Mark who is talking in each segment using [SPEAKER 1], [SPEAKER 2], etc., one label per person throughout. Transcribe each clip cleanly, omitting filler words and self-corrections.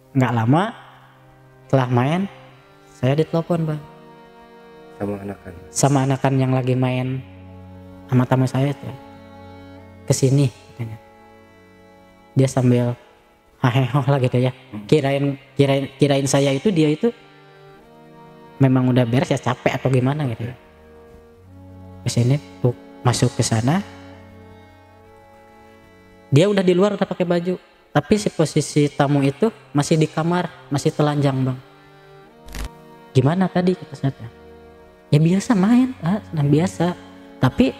[SPEAKER 1] Nggak lama setelah main, saya ditelepon bang sama anakan yang lagi main sama tamu saya tuh, kesini katanya. Dia sambil haheho lah gitu ya, kirain saya itu dia itu memang udah beres ya, capek atau gimana gitu ya. Kesini tuh masuk ke sana, dia udah di luar, udah pakai baju, tapi si posisi tamu itu masih di kamar, masih telanjang bang. Gimana tadi kita saya? Ya biasa main, biasa. Tapi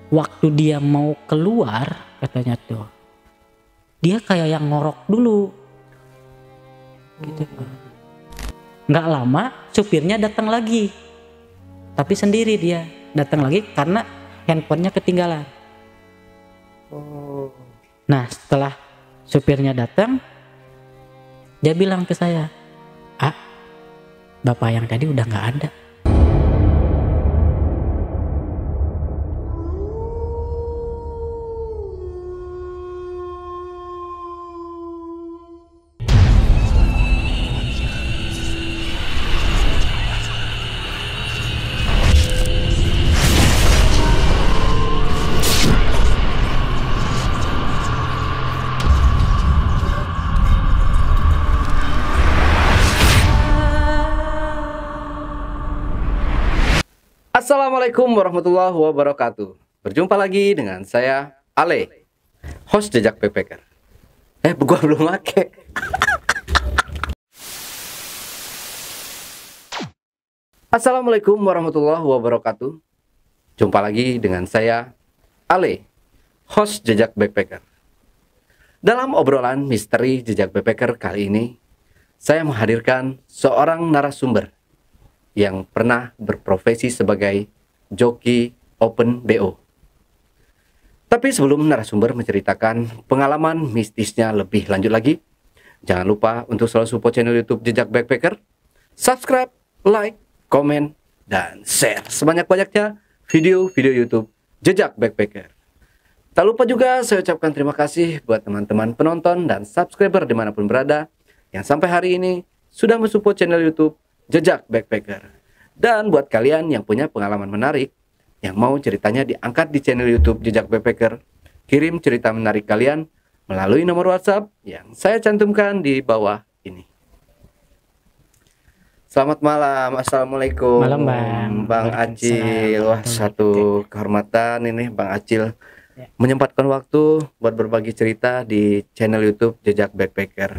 [SPEAKER 1] waktu dia mau keluar katanya tuh, dia kayak yang ngorok dulu. Gitu. Nggak lama supirnya datang lagi. Tapi sendiri dia datang lagi karena handphonenya ketinggalan. Nah setelah supirnya datang, dia bilang ke saya, bapak yang tadi udah nggak ada.
[SPEAKER 2] Assalamualaikum warahmatullahi wabarakatuh. Berjumpa lagi dengan saya Ale, host Jejak Backpacker. Gua belum make. Assalamualaikum warahmatullahi wabarakatuh. Jumpa lagi dengan saya Ale, host Jejak Backpacker. Dalam obrolan misteri Jejak Backpacker kali ini, saya menghadirkan seorang narasumber yang pernah berprofesi sebagai joki Open BO. Tapi sebelum narasumber menceritakan pengalaman mistisnya lebih lanjut lagi, jangan lupa untuk selalu support channel YouTube Jejak Backpacker, subscribe, like, komen, dan share sebanyak-banyaknya video-video YouTube Jejak Backpacker. Tak lupa juga saya ucapkan terima kasih buat teman-teman penonton dan subscriber dimanapun berada yang sampai hari ini sudah mensupport channel YouTube Jejak Backpacker. Dan buat kalian yang punya pengalaman menarik, yang mau ceritanya diangkat di channel YouTube Jejak Backpacker, kirim cerita menarik kalian melalui nomor WhatsApp yang saya cantumkan di bawah ini. Selamat malam, assalamualaikum.
[SPEAKER 1] Malam
[SPEAKER 2] Bang Acil. Wah, satu kehormatan ini Bang Acil menyempatkan waktu buat berbagi cerita di channel YouTube Jejak Backpacker.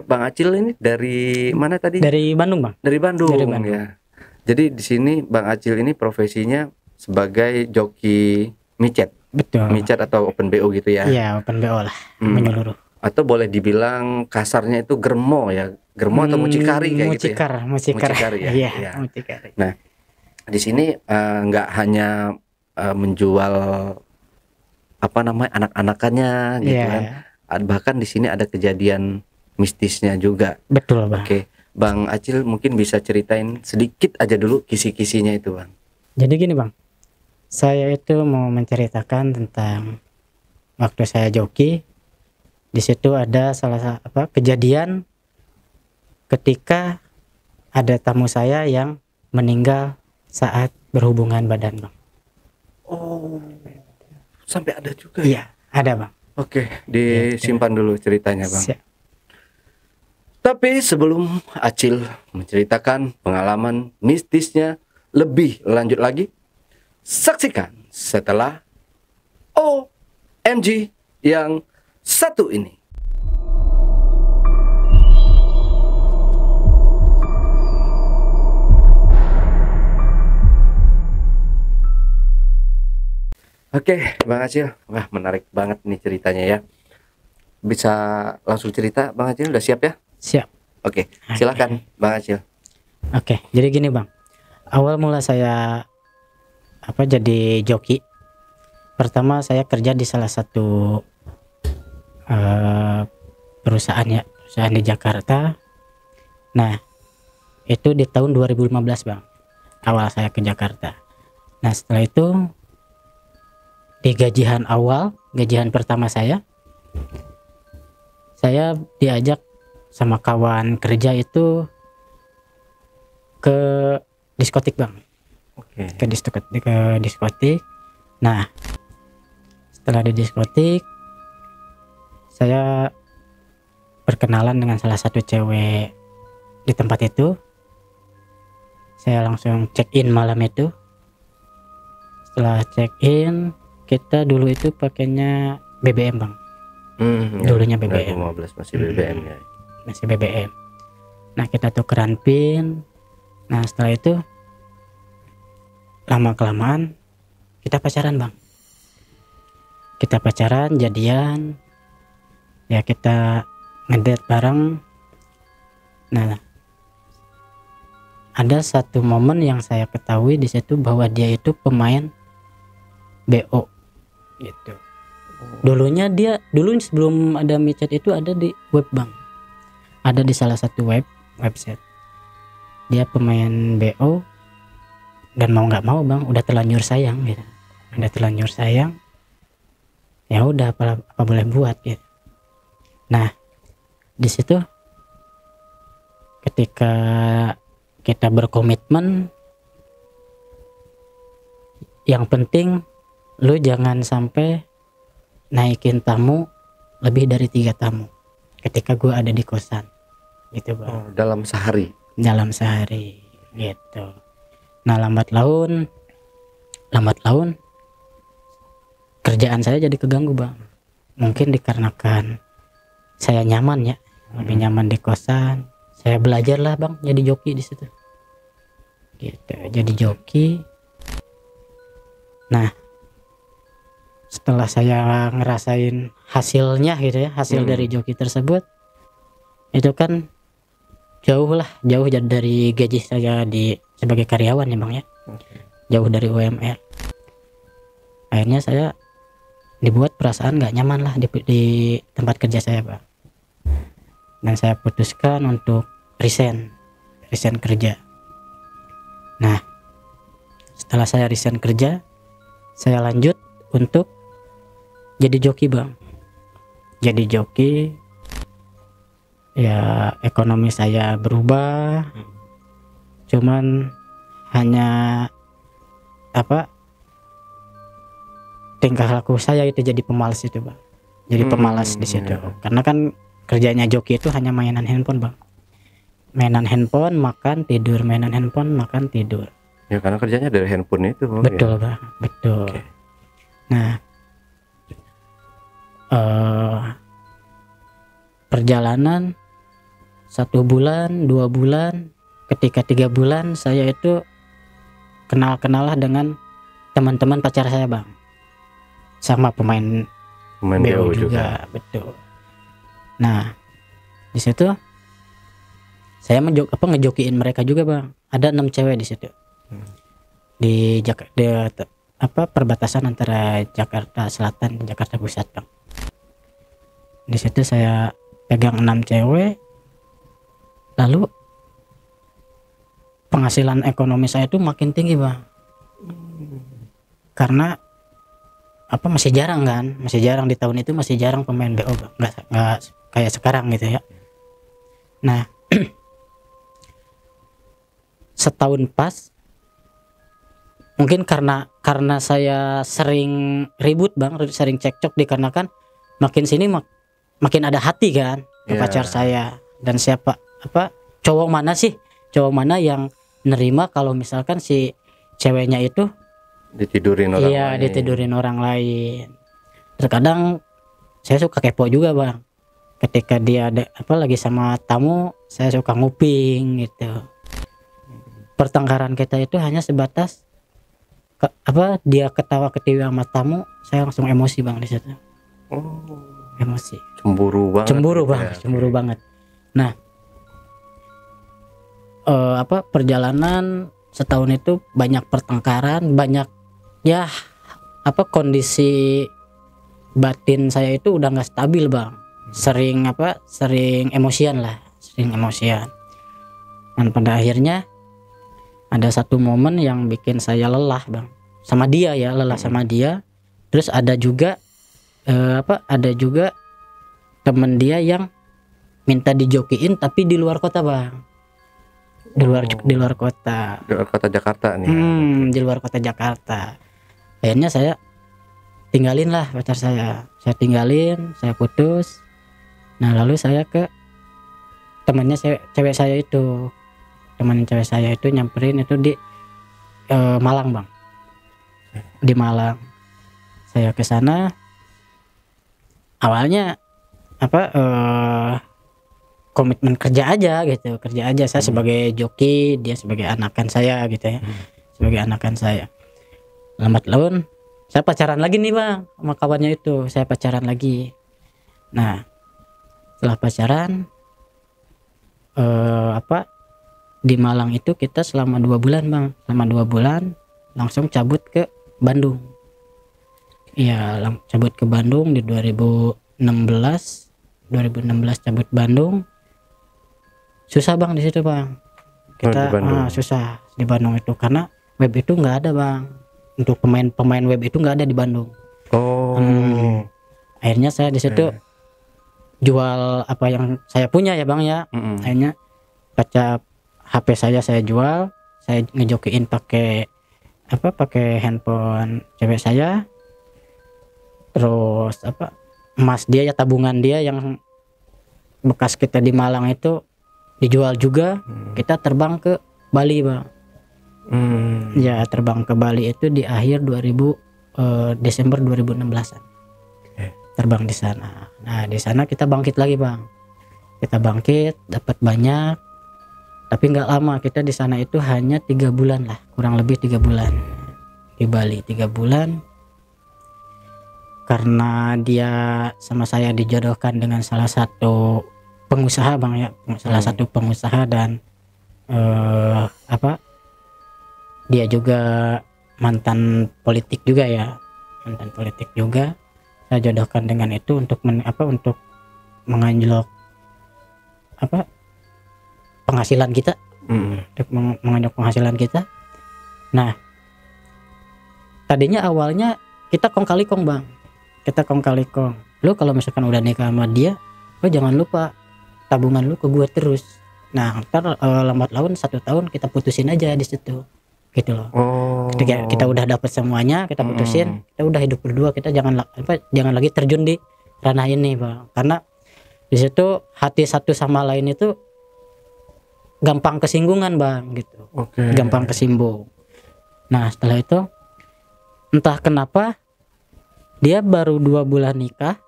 [SPEAKER 2] Bang Acil ini dari mana tadi?
[SPEAKER 1] Dari Bandung bang.
[SPEAKER 2] Dari Bandung ya. Jadi di sini Bang Acil ini profesinya sebagai joki micet.
[SPEAKER 1] Betul.
[SPEAKER 2] Micet atau Open BO gitu ya?
[SPEAKER 1] Iya Open BO lah, menyeluruh.
[SPEAKER 2] Atau boleh dibilang kasarnya itu germo ya, germo atau mucikari kayak gitu ya?
[SPEAKER 1] Mucikari ya.
[SPEAKER 2] Iya.
[SPEAKER 1] Mucikari.
[SPEAKER 2] Nah di sini nggak hanya menjual anak-anakannya gitu kan? Bahkan di sini ada kejadian mistisnya juga.
[SPEAKER 1] Betul bang.
[SPEAKER 2] Oke, Bang Acil mungkin bisa ceritain sedikit aja dulu kisi-kisinya itu bang.
[SPEAKER 1] Jadi gini bang, saya itu mau menceritakan tentang waktu saya joki. Di situ ada kejadian ketika ada tamu saya yang meninggal saat berhubungan badan bang.
[SPEAKER 2] Oh, sampai ada juga?
[SPEAKER 1] Iya, ada bang.
[SPEAKER 2] Oke, disimpan dulu ceritanya bang.
[SPEAKER 1] Siap.
[SPEAKER 2] Tapi sebelum Acil menceritakan pengalaman mistisnya lebih lanjut lagi, saksikan setelah OMG yang satu ini. Oke, Bang Acil, wah menarik banget nih ceritanya ya. Bisa langsung cerita Bang Acil, udah siap ya?
[SPEAKER 1] Siap.
[SPEAKER 2] Oke, silakan Bang Acil.
[SPEAKER 1] Oke, jadi gini bang, awal mula saya jadi joki. Pertama saya kerja di salah satu perusahaan di Jakarta. Nah itu di tahun 2015 bang, awal saya ke Jakarta. Nah setelah itu di gajian pertama saya diajak sama kawan kerja itu ke diskotik bang.
[SPEAKER 2] Oke.
[SPEAKER 1] Ke diskotik. Nah, setelah di diskotik saya berkenalan dengan salah satu cewek di tempat itu. Saya langsung check in malam itu. Setelah check in, kita dulu itu pakainya BBM bang. Dulunya BBM.
[SPEAKER 2] 15 masih BBM ya.
[SPEAKER 1] Masih BBM. Nah, kita tukeran pin. Nah, setelah itu lama kelamaan kita pacaran bang. Kita pacaran, jadian. Ya, kita ngedate bareng. Nah, ada satu momen yang saya ketahui di situ bahwa dia itu pemain BO gitu. Dulu sebelum ada micet itu ada di web bang. Ada di salah satu website. Dia pemain BO dan mau nggak mau bang, udah terlanjur sayang gitu. Udah terlanjur sayang. Ya udah apa boleh buat gitu. Nah, di situ ketika kita berkomitmen, yang penting lu jangan sampai naikin tamu lebih dari 3 tamu ketika gue ada di kosan gitu bang.
[SPEAKER 2] Dalam sehari
[SPEAKER 1] gitu. Nah, lambat laun kerjaan saya jadi keganggu bang. Mungkin dikarenakan saya nyaman ya, lebih nyaman di kosan. Saya belajar lah bang, jadi joki di situ. Gitu, jadi joki. Nah, setelah saya ngerasain hasilnya gitu ya, hasil dari joki tersebut, itu kan jauh dari gaji saya sebagai karyawan ya bang ya. Jauh dari UMR. Akhirnya saya dibuat perasaan nggak nyaman lah di tempat kerja saya bang. Dan saya putuskan untuk resign kerja. Nah, setelah saya resign kerja, saya lanjut untuk jadi joki bang. Jadi joki, ya ekonomi saya berubah. Cuman hanya tingkah laku saya itu jadi pemalas itu bang. Jadi pemalas di situ. Karena kan kerjanya joki itu hanya mainan handphone bang. Mainan handphone, makan, tidur. Mainan handphone, makan, tidur.
[SPEAKER 2] Ya karena kerjanya dari handphone itu.
[SPEAKER 1] Betul
[SPEAKER 2] ya.
[SPEAKER 1] bang, betul.
[SPEAKER 2] Okay.
[SPEAKER 1] Nah, perjalanan 1 bulan, 2 bulan, ketika 3 bulan saya itu kenal lah dengan teman-teman pacar saya bang. Sama pemain BO juga, betul. Nah, di situ saya ngejokiin mereka juga bang. Ada 6 cewek di situ. Di perbatasan antara Jakarta Selatan dan Jakarta Pusat bang. Di situ saya pegang 6 cewek. Lalu penghasilan ekonomi saya itu makin tinggi bang. Karena masih jarang di tahun itu masih jarang pemain BO bang. Nggak kayak sekarang gitu ya. Nah, setahun pas, mungkin karena saya sering ribut bang, sering cekcok dikarenakan makin sini makin ada hati kan ke pacar saya. Dan cowok mana yang nerima kalau misalkan si ceweknya itu ditidurin orang lain. Terkadang saya suka kepo juga bang. Ketika dia lagi sama tamu, saya suka nguping gitu. Pertengkaran kita itu hanya sebatas dia ketawa ketiwi sama tamu, saya langsung emosi bang di situ. Emosi. Cemburu banget. Nah, perjalanan setahun itu banyak pertengkaran, banyak kondisi batin saya itu udah nggak stabil bang. Sering emosian. Dan pada akhirnya ada satu momen yang bikin saya lelah bang sama dia ya, sama dia. Terus ada juga temen dia yang minta dijokiin tapi di luar kota bang, di luar kota.
[SPEAKER 2] Di luar kota Jakarta nih.
[SPEAKER 1] Di luar kota Jakarta. Akhirnya saya tinggalin lah pacar saya tinggalin, saya putus. Nah lalu saya ke temannya cewek saya itu, teman cewek saya itu nyamperin itu di Malang bang, di Malang. Saya ke sana awalnya komitmen kerja aja gitu, saya sebagai joki, dia sebagai anakan saya gitu ya, sebagai anakan saya. Lambat laun saya pacaran lagi nih bang sama kawannya itu, saya pacaran lagi. Nah setelah pacaran di Malang itu kita selama 2 bulan bang, selama 2 bulan langsung cabut ke Bandung. Iya cabut ke Bandung di 2016 cabut Bandung. Susah bang di situ bang, kita susah di Bandung itu karena web itu nggak ada bang, untuk pemain web itu nggak ada di Bandung. Akhirnya saya di situ jual apa yang saya punya ya bang ya. Akhirnya kaca HP saya jual, saya ngejokiin pakai handphone cewek saya, terus emas dia ya, tabungan dia yang bekas kita di Malang itu dijual juga. Kita terbang ke Bali bang. Ya terbang ke Bali itu di akhir Desember 2016an. Terbang di sana. Nah di sana kita bangkit lagi bang, kita bangkit dapat banyak, tapi nggak lama. Kita di sana itu hanya 3 bulan lah, kurang lebih 3 bulan di Bali. 3 bulan karena dia sama saya dijodohkan dengan salah satu pengusaha bang ya, salah satu pengusaha, dan dia juga mantan politik juga ya, saya jodohkan dengan itu untuk untuk menganjlok penghasilan kita, untuk menganjlok penghasilan kita. Nah tadinya awalnya kita kong kali kong bang, lu kalau misalkan udah nikah sama dia, lu jangan lupa tabungan lu ke gua terus. Nah ntar lambat laun 1 tahun kita putusin aja di situ gitu loh. Ketika kita udah dapat semuanya, kita putusin, kita udah hidup berdua, kita jangan lagi terjun di ranah ini bang, karena di situ hati satu sama lain itu gampang kesinggungan bang gitu. Gampang kesinggung. Nah setelah itu entah kenapa dia baru 2 bulan nikah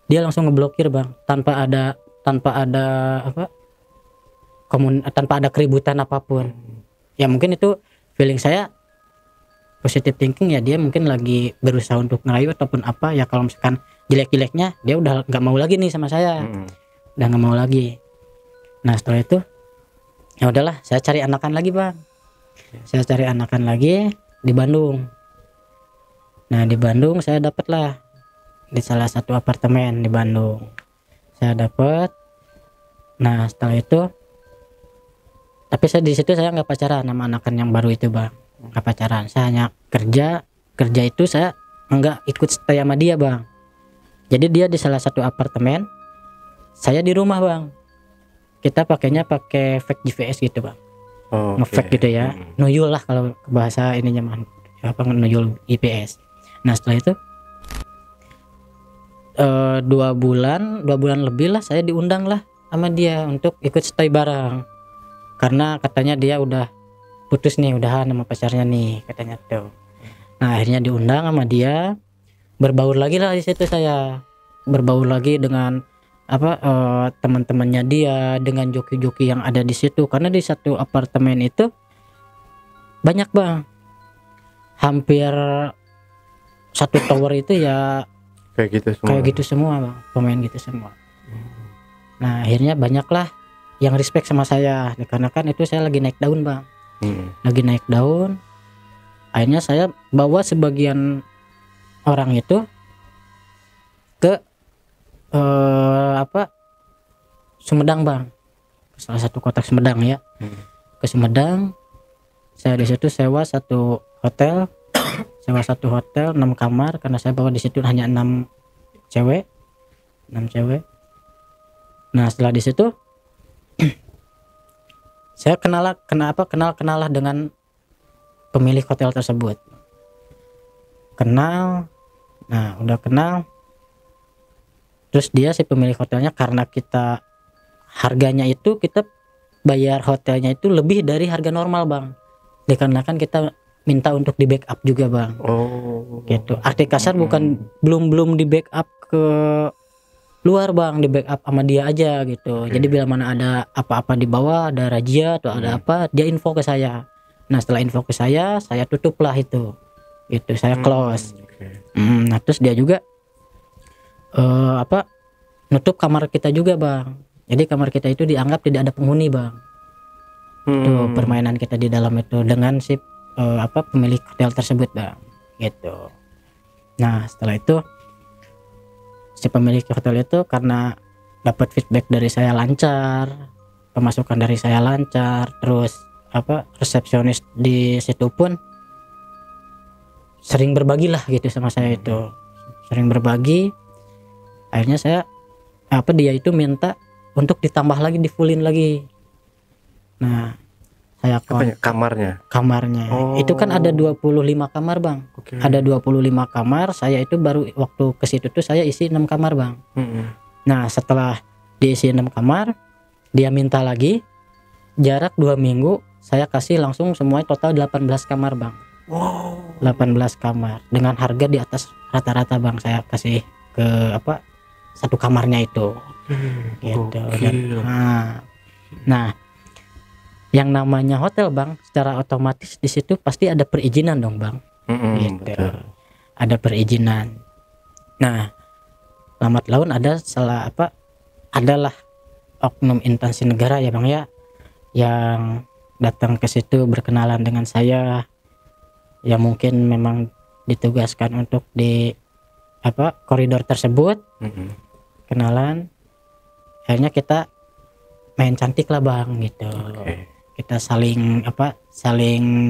[SPEAKER 1] dia langsung ngeblokir bang, tanpa ada keributan apapun. Ya mungkin itu feeling saya positive thinking ya, dia mungkin lagi berusaha untuk ngerayu ataupun apa ya. Kalau misalkan jelek-jeleknya dia udah nggak mau lagi nih sama saya, udah nggak mau lagi. Nah setelah itu ya udahlah, saya cari anakan lagi bang, saya cari anakan lagi di Bandung. Nah di Bandung saya dapet lah di salah satu apartemen di Bandung, saya dapet. Nah setelah itu, tapi saya di situ saya nggak pacaran sama anakan yang baru itu bang, nggak pacaran. Saya hanya kerja itu saya nggak ikut stay sama dia bang. Jadi dia di salah satu apartemen, saya di rumah bang. Kita pakainya pakai fake GPS gitu bang, ngefake gitu ya, nuyul lah kalau bahasa ininya mah, nuyul GPS. Nah setelah itu 2 bulan lebih lah saya diundang lah sama dia untuk ikut stay bareng, karena katanya dia udah putus nih, udahan sama pacarnya nih katanya tuh. Nah akhirnya diundang sama dia, berbaur lagi lah di situ. Saya berbaur lagi dengan teman-temannya dia, dengan joki-joki yang ada di situ, karena di satu apartemen itu banyak bang, hampir 1 tower itu ya kayak gitu semua bang, pemain gitu semua. Nah akhirnya banyaklah yang respect sama saya, karena kan itu saya lagi naik daun bang, lagi naik daun. Akhirnya saya bawa sebagian orang itu ke Sumedang bang, salah satu kota Sumedang ya, ke Sumedang. Saya di situ sewa satu hotel 6 kamar, karena saya bawa di situ hanya 6 cewek. Nah setelah di situ saya kenal lah dengan pemilik hotel tersebut. Kenal, nah udah kenal, terus dia si pemilik hotelnya, karena kita harganya itu kita bayar hotelnya itu lebih dari harga normal bang, dikarenakan kita minta untuk di backup juga bang. Gitu, arti kasar bukan belum di backup ke luar bang, di backup sama dia aja gitu. Jadi bila mana ada apa-apa di bawah, ada razia atau ada apa, dia info ke saya. Nah setelah info ke saya tutup lah itu saya close. Nah terus dia juga nutup kamar kita juga bang. Jadi kamar kita itu dianggap tidak ada penghuni bang. Tuh permainan kita di dalam itu dengan si pemilik hotel tersebut bang, gitu. Nah setelah itu si pemilik hotel itu karena dapat feedback dari saya lancar, pemasukan dari saya lancar, terus resepsionis di situ pun sering berbagi lah gitu sama saya itu, sering berbagi. Akhirnya saya dia itu minta untuk ditambah lagi, di fullin lagi. Nah saya
[SPEAKER 2] kamarnya
[SPEAKER 1] itu kan ada 25 kamar bang. Ada 25 kamar, saya itu baru waktu ke situ tuh saya isi 6 kamar bang. Nah setelah diisi 6 kamar, dia minta lagi, jarak 2 minggu saya kasih langsung semuanya total 18 kamar bang. 18 kamar dengan harga di atas rata-rata bang, saya kasih ke satu kamarnya itu. Gitu. Nah yang namanya hotel bang, secara otomatis di situ pasti ada perizinan dong bang. Gitu. Ada perizinan. Nah lambat laun adalah oknum instansi negara ya bang ya, yang datang ke situ berkenalan dengan saya, ya mungkin memang ditugaskan untuk di koridor tersebut. Kenalan, akhirnya kita main cantik lah bang gitu. Kita saling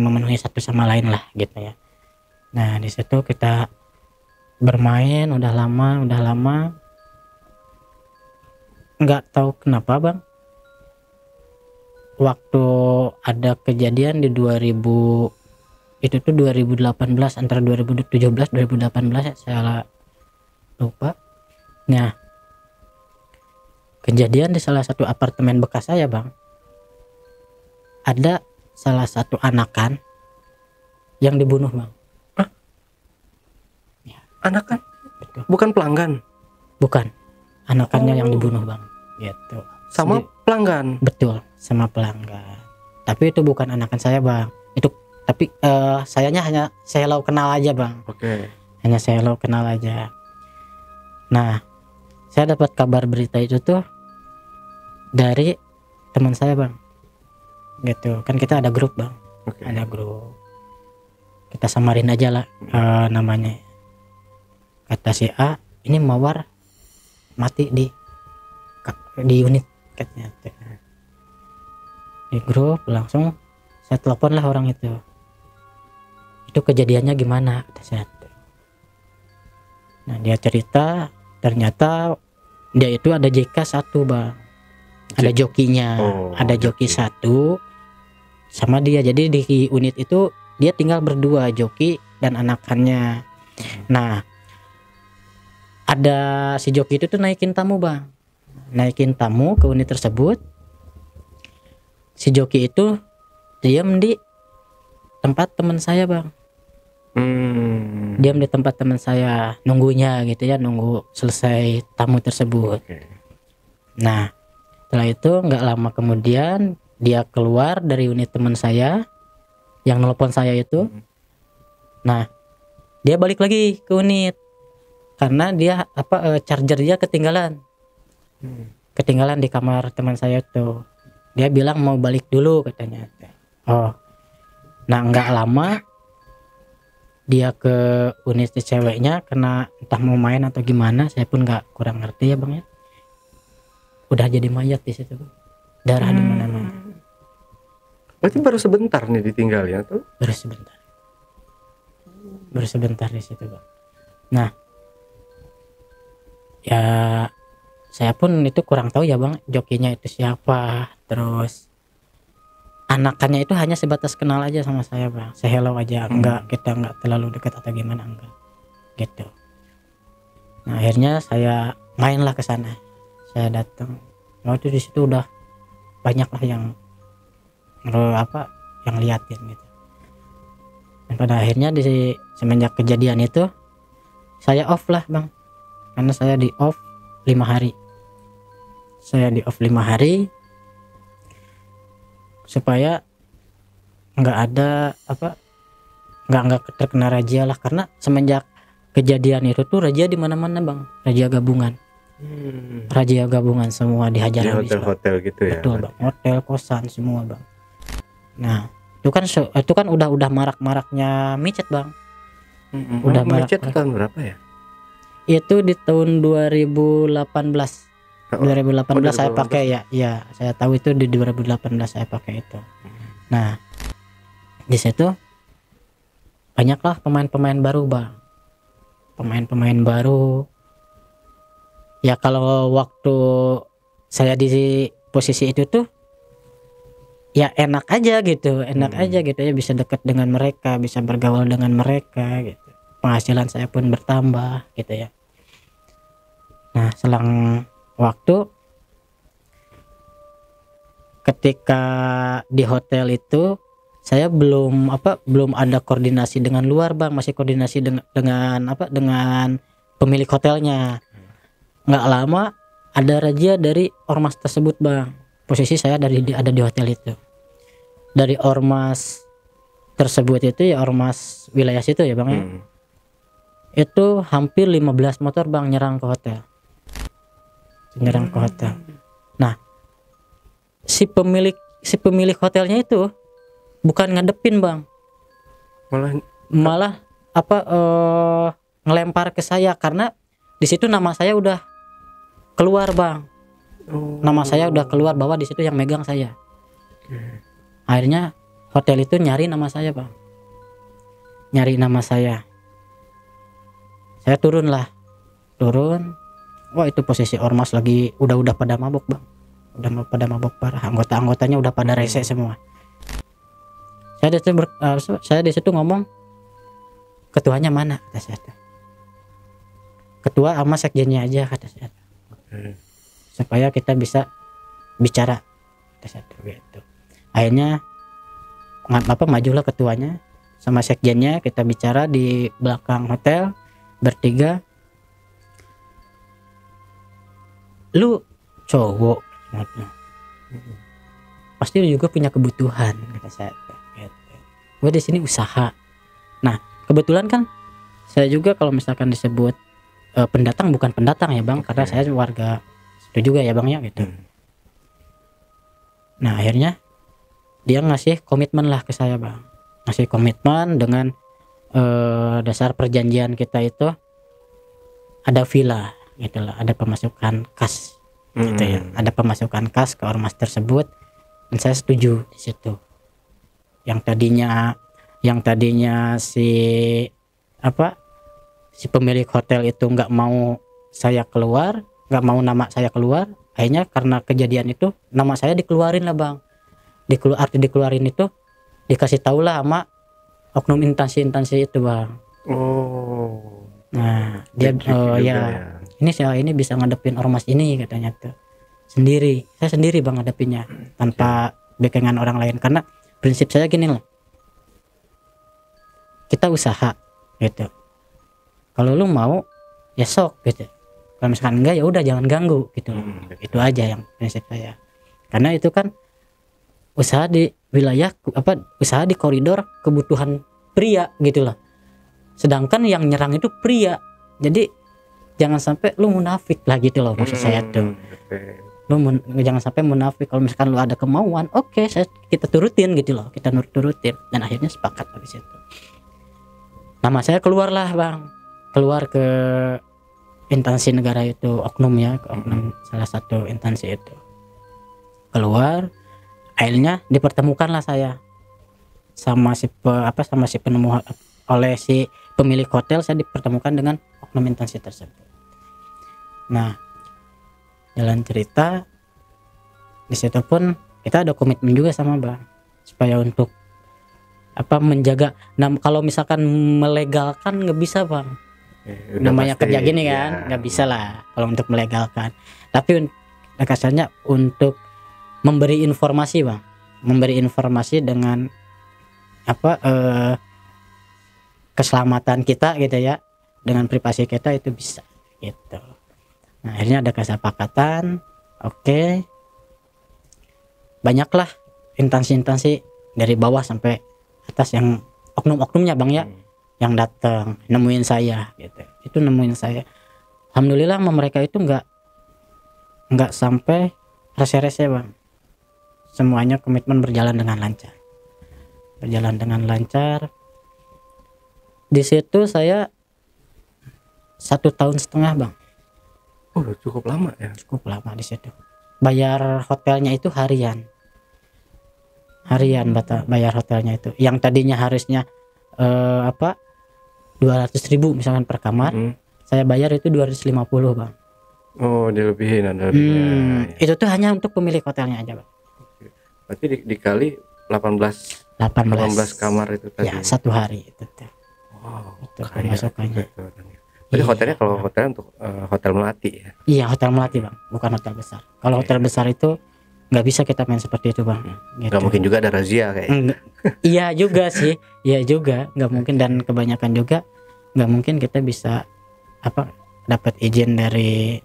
[SPEAKER 1] memenuhi satu sama lain lah gitu ya. Nah di situ kita bermain udah lama, nggak tahu kenapa bang, waktu ada kejadian di 2018, antara 2017 2018 saya lupa. Nah kejadian di salah satu apartemen bekas saya bang, ada salah satu anakan yang dibunuh bang.
[SPEAKER 2] Anakan?
[SPEAKER 1] Betul.
[SPEAKER 2] Bukan pelanggan?
[SPEAKER 1] Bukan, anakannya yang dibunuh bang, gitu.
[SPEAKER 2] Sama pelanggan?
[SPEAKER 1] Betul, sama pelanggan. Tapi itu bukan anakan saya bang, itu tapi sayanya hanya saya kenal aja bang. Hanya saya kenal aja. Nah saya dapat kabar berita itu tuh dari teman saya bang, gitu kan. Kita ada grup bang, ada grup, kita samarin aja lah namanya. Kata si A, ini Mawar mati di unit katanya. Di grup langsung saya telepon lah orang itu kejadiannya gimana kata saya. Nah dia cerita, ternyata dia itu ada JK 1 bang, ada jokinya. Ada joki 1 sama dia, jadi di unit itu dia tinggal berdua, joki dan anakannya. Nah ada si joki itu tuh naikin tamu bang, naikin tamu ke unit tersebut. Si joki itu diam di tempat teman saya bang, diam di tempat teman saya nunggunya gitu ya, nunggu selesai tamu tersebut. Nah setelah itu nggak lama kemudian dia keluar dari unit teman saya yang nelpon saya itu. Nah dia balik lagi ke unit karena dia charger dia ketinggalan di kamar teman saya tuh. Dia bilang mau balik dulu katanya. Nah nggak lama dia ke unit ceweknya, karena entah mau main atau gimana, saya pun kurang ngerti ya bang ya. Udah jadi mayat di situ, darah di mana-mana.
[SPEAKER 2] Berarti baru sebentar nih ditinggal ya tuh?
[SPEAKER 1] Baru sebentar di situ bang. Nah ya saya pun itu kurang tahu ya bang, jokinya itu siapa. Terus anakannya itu hanya sebatas kenal aja sama saya bang, hello aja, enggak, kita enggak terlalu dekat atau gimana, enggak gitu. Nah akhirnya saya mainlah ke sana, saya datang. Waktu di situ udah banyak lah yang yang liatin gitu. Dan pada akhirnya di semenjak kejadian itu saya off lah bang, karena saya di off 5 hari. Saya di off 5 hari supaya nggak ada nggak terkena razia lah, karena semenjak kejadian itu tuh razia di mana-mana bang, razia gabungan. Razia gabungan semua dihajar
[SPEAKER 2] di
[SPEAKER 1] habis
[SPEAKER 2] hotel-hotel gitu ya.
[SPEAKER 1] betul bang, hotel, kosan semua bang. Nah itu kan udah marak-maraknya micet bang. Udah
[SPEAKER 2] micet tahun berapa ya?
[SPEAKER 1] Itu di tahun 2018. 2018 saya
[SPEAKER 2] 2018.
[SPEAKER 1] pakai ya saya tahu itu di 2018 saya pakai itu. Nah di situ banyaklah pemain-pemain baru bang, pemain-pemain baru ya. Kalau waktu saya di posisi itu tuh ya enak aja gitu, aja gitu ya, bisa dekat dengan mereka, bisa bergaul dengan mereka gitu, penghasilan saya pun bertambah gitu ya. Nah selang waktu ketika di hotel itu saya belum ada koordinasi dengan luar bang, masih koordinasi dengan pemilik hotelnya. Nggak lama ada razia dari ormas tersebut bang. Posisi saya ada di hotel itu. Dari ormas tersebut itu ya, ormas wilayah situ ya bang ya. Itu hampir 15 motor bang nyerang ke hotel. Nah si pemilik hotelnya itu bukan ngadepin bang, malah ngelempar ke saya, karena di situ nama saya udah keluar bang. Nama saya udah keluar bahwa di situ yang megang saya. Akhirnya hotel itu nyari nama saya bang, saya turun. Wah itu posisi ormas lagi udah pada mabuk bang, udah pada mabuk parah, anggotanya udah pada rese semua. Saya di situ ngomong, ketuanya mana, kata saya. Ketua sama sekjennya aja, kata saya. Supaya kita bisa bicara, kata saya gitu. Akhirnya majulah ketuanya sama sekjennya, kita bicara di belakang hotel bertiga. Lu cowok pasti lu juga punya kebutuhan, kata saya. Gue di sini usaha. Nah kebetulan kan saya juga kalau misalkan disebut pendatang, bukan pendatang ya bang, karena saya warga itu juga ya bang ya gitu. Nah akhirnya dia ngasih komitmen lah ke saya bang, ngasih komitmen dengan dasar perjanjian kita itu ada villa gitu lah, ada pemasukan kas gitu ya, ada pemasukan kas ke ormas tersebut, dan saya setuju di situ. Yang tadinya si pemilik hotel itu nggak mau saya keluar, nggak mau nama saya keluar. Akhirnya karena kejadian itu nama saya dikeluarin lah bang. Arti dikeluarin itu dikasih tahu lah sama oknum instansi itu bang. Nah dia ini bisa ngadepin ormas ini, katanya tuh sendiri. Saya sendiri bang ngadepinnya tanpa backingan orang lain, karena prinsip saya gini loh, kita usaha gitu. Kalau lu mau ya sok gitu, kalau misalkan enggak ya udah jangan ganggu gitu. Itu aja yang prinsip saya, karena itu kan usaha di wilayah usaha di koridor kebutuhan pria gitu loh, sedangkan yang nyerang itu pria. Jadi jangan sampai lu munafik lah gitu loh, maksud saya tuh. Jangan sampai munafik. Kalau misalkan lu ada kemauan, oke, kita turutin gitu loh, kita turutin. Dan akhirnya sepakat habis itu. Nama saya keluar lah bang, keluar ke instansi negara itu, oknum ya, ke oknum salah satu instansi itu. Keluar, akhirnya dipertemukan lah saya sama si penemu, oleh si pemilik hotel. Saya dipertemukan dengan oknum instansi tersebut. Nah jalan cerita. Di situ pun kita ada komitmen juga sama bang, supaya untuk apa menjaga. Nah kalau misalkan melegalkan nggak bisa bang,
[SPEAKER 2] Udah
[SPEAKER 1] namanya
[SPEAKER 2] pasti,
[SPEAKER 1] kerja gini
[SPEAKER 2] ya.
[SPEAKER 1] kan nggak bisa lah kalau untuk melegalkan. Tapi kasarnya untuk memberi informasi bang, memberi informasi dengan apa keselamatan kita gitu ya, dengan privasi kita itu bisa gitu. Nah akhirnya ada kesepakatan, oke. Banyaklah instansi-instansi dari bawah sampai atas yang oknum-oknumnya bang ya, yang datang nemuin saya gitu. Itu nemuin saya. Alhamdulillah sama mereka itu nggak sampai rese-rese bang. Semuanya komitmen berjalan dengan lancar. Berjalan dengan lancar. Di situ saya 1,5 tahun bang.
[SPEAKER 2] Oh cukup lama ya.
[SPEAKER 1] Cukup lama di situ. Bayar hotelnya itu harian bayar hotelnya itu. Yang tadinya harusnya 200.000 misalkan per kamar, saya bayar itu 250 bang.
[SPEAKER 2] Oh dilebihin ada lebihnya.
[SPEAKER 1] Itu tuh hanya untuk pemilik hotelnya aja bang.
[SPEAKER 2] Berarti dikali 18 kamar itu tadi.
[SPEAKER 1] Ya 1 hari itu tuh.
[SPEAKER 2] Wow,
[SPEAKER 1] Itu pemasukannya.
[SPEAKER 2] Berarti hotelnya kalau hotelnya untuk hotel melati ya?
[SPEAKER 1] Iya hotel melati bang, bukan hotel besar. Kalau hotel besar itu nggak bisa kita main seperti itu bang. Gitu.
[SPEAKER 2] Nggak mungkin juga ada razia kayaknya.
[SPEAKER 1] Iya juga sih, iya juga nggak mungkin, dan kebanyakan juga nggak mungkin kita bisa apa dapat izin dari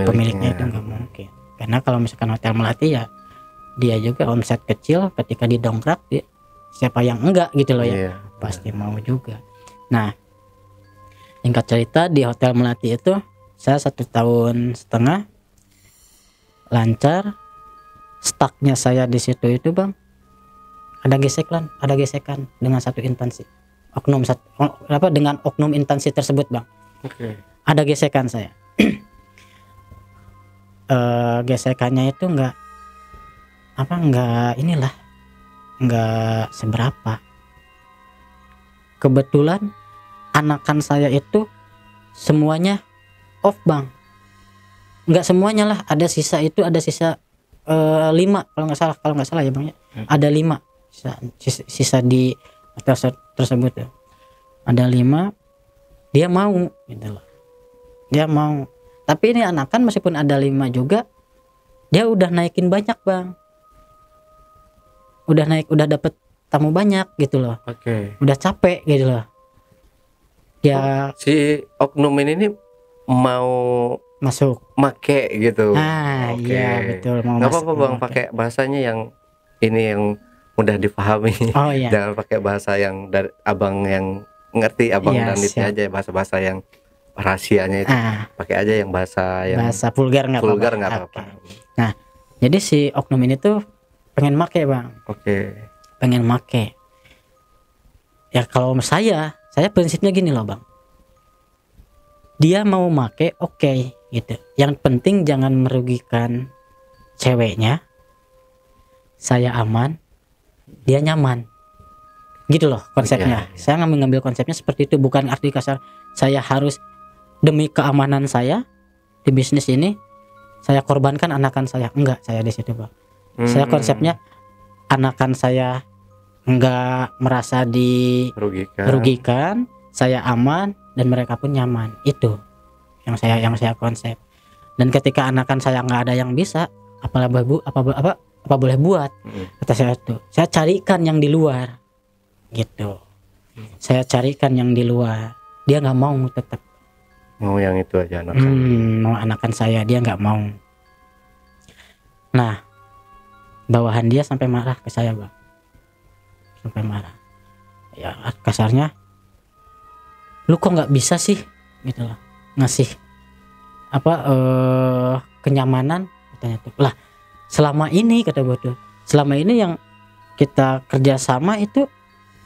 [SPEAKER 1] pemiliknya itu nggak mungkin. Karena kalau misalkan hotel melati ya dia juga omset kecil, ketika didongkrak dia, siapa yang enggak gitu loh ya, pasti mau juga. Nah singkat cerita di hotel melati itu saya 1,5 tahun lancar. Stucknya saya di situ itu bang, ada gesekan dengan satu instansi, dengan oknum instansi tersebut bang. Ada gesekan saya. Gesekannya itu nggak seberapa. Kebetulan anakan saya itu semuanya off bang, nggak semuanya lah, ada sisa 5 kalau nggak salah ya bang ya. Ada 5 sisa di hotel tersebut ya. Ada 5, dia mau gitu loh, dia mau. Tapi ini anakan meskipun ada 5 juga, dia udah naikin banyak bang, udah dapet tamu banyak gitu loh. Udah capek gitu loh ya.
[SPEAKER 2] Si oknum ini mau
[SPEAKER 1] masuk
[SPEAKER 2] make gitu.
[SPEAKER 1] Iya betul, mau
[SPEAKER 2] nggak apa-apa bang, pakai bahasanya yang ini yang mudah difahami. Jangan pakai bahasa yang dari abang yang ngerti, abang dan Nitnya aja, bahasa yang rahasianya itu. Pakai aja yang bahasa
[SPEAKER 1] vulgar nggak apa-apa. Nah jadi si oknum ini tuh pengen make bang. Pengen make ya. Kalau saya prinsipnya gini loh bang, dia mau make oke gitu, yang penting jangan merugikan ceweknya, saya aman, dia nyaman gitu loh konsepnya. Saya ngambil konsepnya seperti itu, bukan arti kasar saya harus demi keamanan saya di bisnis ini saya korbankan anakan saya, enggak. Saya di situ bang, saya konsepnya anakan saya enggak merasa dirugikan, saya aman dan mereka pun nyaman. Itu yang saya konsep. Dan ketika anakan saya nggak ada yang bisa, apa boleh buat, kata saya tuh, saya carikan yang di luar gitu. Saya carikan yang di luar, dia nggak mau, tetap
[SPEAKER 2] mau yang itu aja anakan.
[SPEAKER 1] Mau anakan saya, dia nggak mau. Nah bawahan dia sampai marah ke saya bang, sampai marah ya, kasarnya lu kok nggak bisa sih gitu loh ngasih kenyamanan, katanya tuh lah. Selama ini kata gue tuh, selama ini yang kita kerjasama itu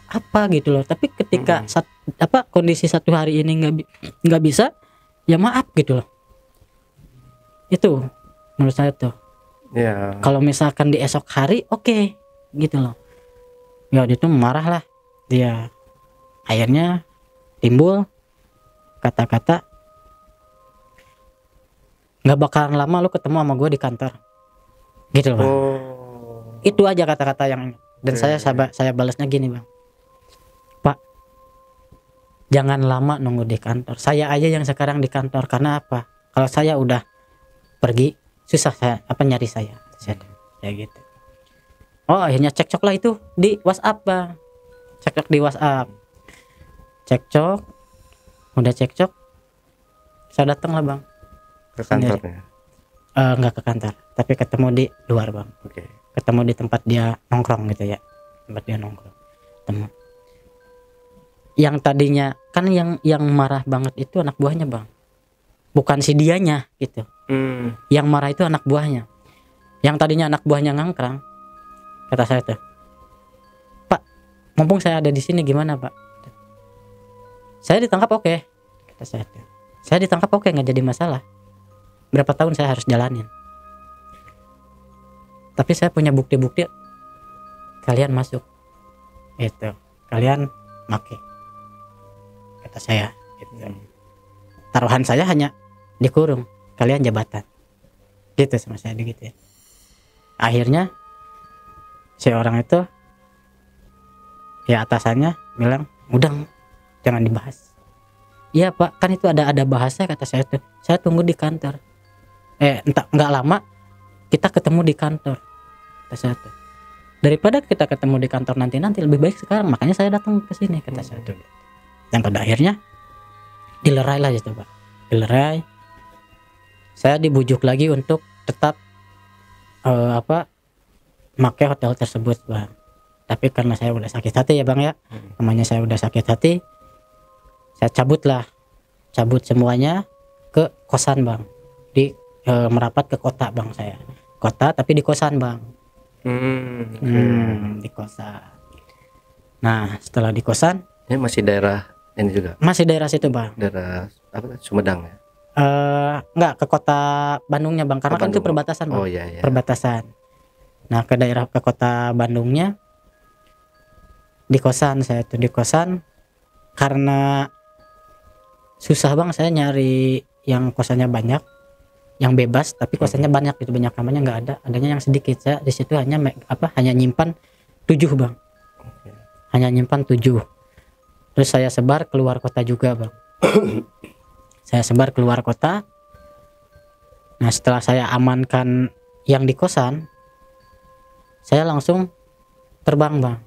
[SPEAKER 1] apa gitu loh, tapi ketika kondisi 1 hari ini nggak bisa, ya maaf gitu loh. Itu menurut saya tuh kalau misalkan di esok hari oke, gitu loh ya. Dia tuh marah lah, dia akhirnya timbul kata-kata nggak bakalan lama lu ketemu sama gue di kantor, gitu loh bang. Itu aja kata-kata yang, dan saya balasnya gini bang, Pak, jangan lama nunggu di kantor. Saya aja yang sekarang di kantor, karena apa? Kalau saya udah pergi, susah saya nyari saya gitu. Oh akhirnya cekcok lah itu di WhatsApp bang, cekcok di WhatsApp, udah cekcok, saya datang lah bang
[SPEAKER 2] Ke kantornya?
[SPEAKER 1] Nggak ke kantor, tapi ketemu di luar bang. Ketemu di tempat dia nongkrong gitu ya, tempat dia nongkrong. Ketemu. Yang tadinya kan yang marah banget itu anak buahnya bang, bukan si dianya gitu. Yang marah itu anak buahnya. Yang tadinya anak buahnya ngangkrang, kata saya tuh, Pak, mumpung saya ada di sini gimana Pak? Saya ditangkap oke, kata saya tuh. Saya ditangkap oke, nggak jadi masalah. Berapa tahun saya harus jalanin. Tapi saya punya bukti-bukti kalian masuk. Itu, kalian make. Kata saya gitu. Taruhan saya hanya dikurung, kalian jabatan. Gitu sama saya gitu. Akhirnya si orang itu ya atasannya bilang, "Udah, jangan dibahas." Iya Pak, kan itu ada bahasa, kata saya tuh. Saya tunggu di kantor. Entah nggak lama kita ketemu di kantor, kata saya tuh. Daripada kita ketemu di kantor nanti lebih baik sekarang, makanya saya datang ke sini, kata saya tuh. Dan pada akhirnya dilerai lah itu Pak. Dilerai. Saya dibujuk lagi untuk tetap make hotel tersebut bang. Tapi karena saya udah sakit hati ya bang ya, namanya saya udah sakit hati, saya cabut semuanya ke kosan bang, merapat ke kota bang. Saya kota tapi di kosan bang. Di kosan. Nah setelah di kosan,
[SPEAKER 2] ini masih daerah ini juga,
[SPEAKER 1] masih daerah situ bang,
[SPEAKER 2] daerah apa, Sumedang ya?
[SPEAKER 1] Enggak, ke kota Bandungnya bang, karena kan itu perbatasan bang.
[SPEAKER 2] Iya.
[SPEAKER 1] Perbatasan. Nah ke kota Bandungnya di kosan. Saya tuh di kosan karena susah bang saya nyari yang kosannya banyak, yang bebas tapi kosannya banyak gitu, banyak kamarnya nggak ada, adanya yang sedikit. Saya di situ hanya nyimpan 7 bang. Hanya nyimpan 7. Terus saya sebar keluar kota juga bang. Saya sebar keluar kota. Nah setelah saya amankan yang di kosan, saya langsung terbang bang,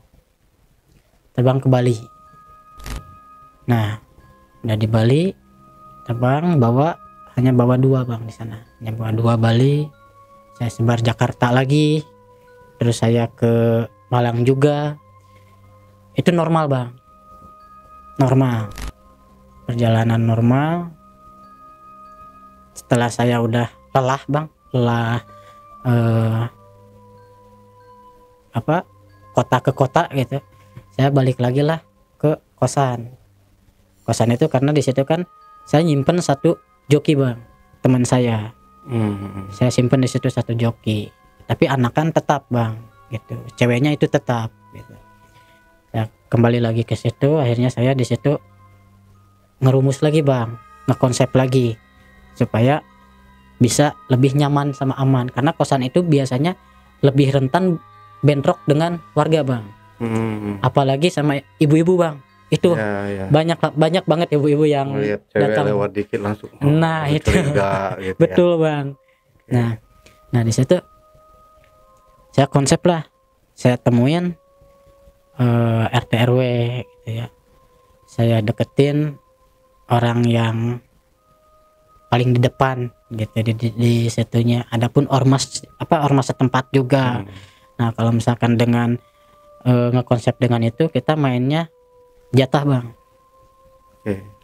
[SPEAKER 1] terbang ke Bali. Nah udah di Bali, terbang hanya bawa 2 bang di sana, hanya bawa 2 Bali. Saya sebar Jakarta lagi, terus saya ke Malang juga. Itu normal bang, normal, perjalanan normal. Setelah saya udah lelah bang, kota ke kota gitu, saya balik lagi lah ke kosan. Kosan itu karena di situ kan saya nyimpen 1 joki bang, teman saya. Saya simpen di situ 1 joki, tapi anakan tetap bang gitu, ceweknya itu tetap gitu. Saya kembali lagi ke situ. Akhirnya saya di situ ngerumus lagi bang, ngekonsep lagi supaya bisa lebih nyaman sama aman, karena kosan itu biasanya lebih rentan bentrok dengan warga bang. Apalagi sama ibu-ibu bang, itu banyak banget ibu-ibu yang datang
[SPEAKER 2] lewat dikit langsung
[SPEAKER 1] itu
[SPEAKER 2] gitu
[SPEAKER 1] betul ya. Bang. Nah di situ saya konsep lah, saya temuin RT RW gitu ya, saya deketin orang yang paling di depan gitu di situnya. Adapun ormas setempat juga. Nah kalau misalkan dengan ngekonsep dengan itu, kita mainnya jatah bang.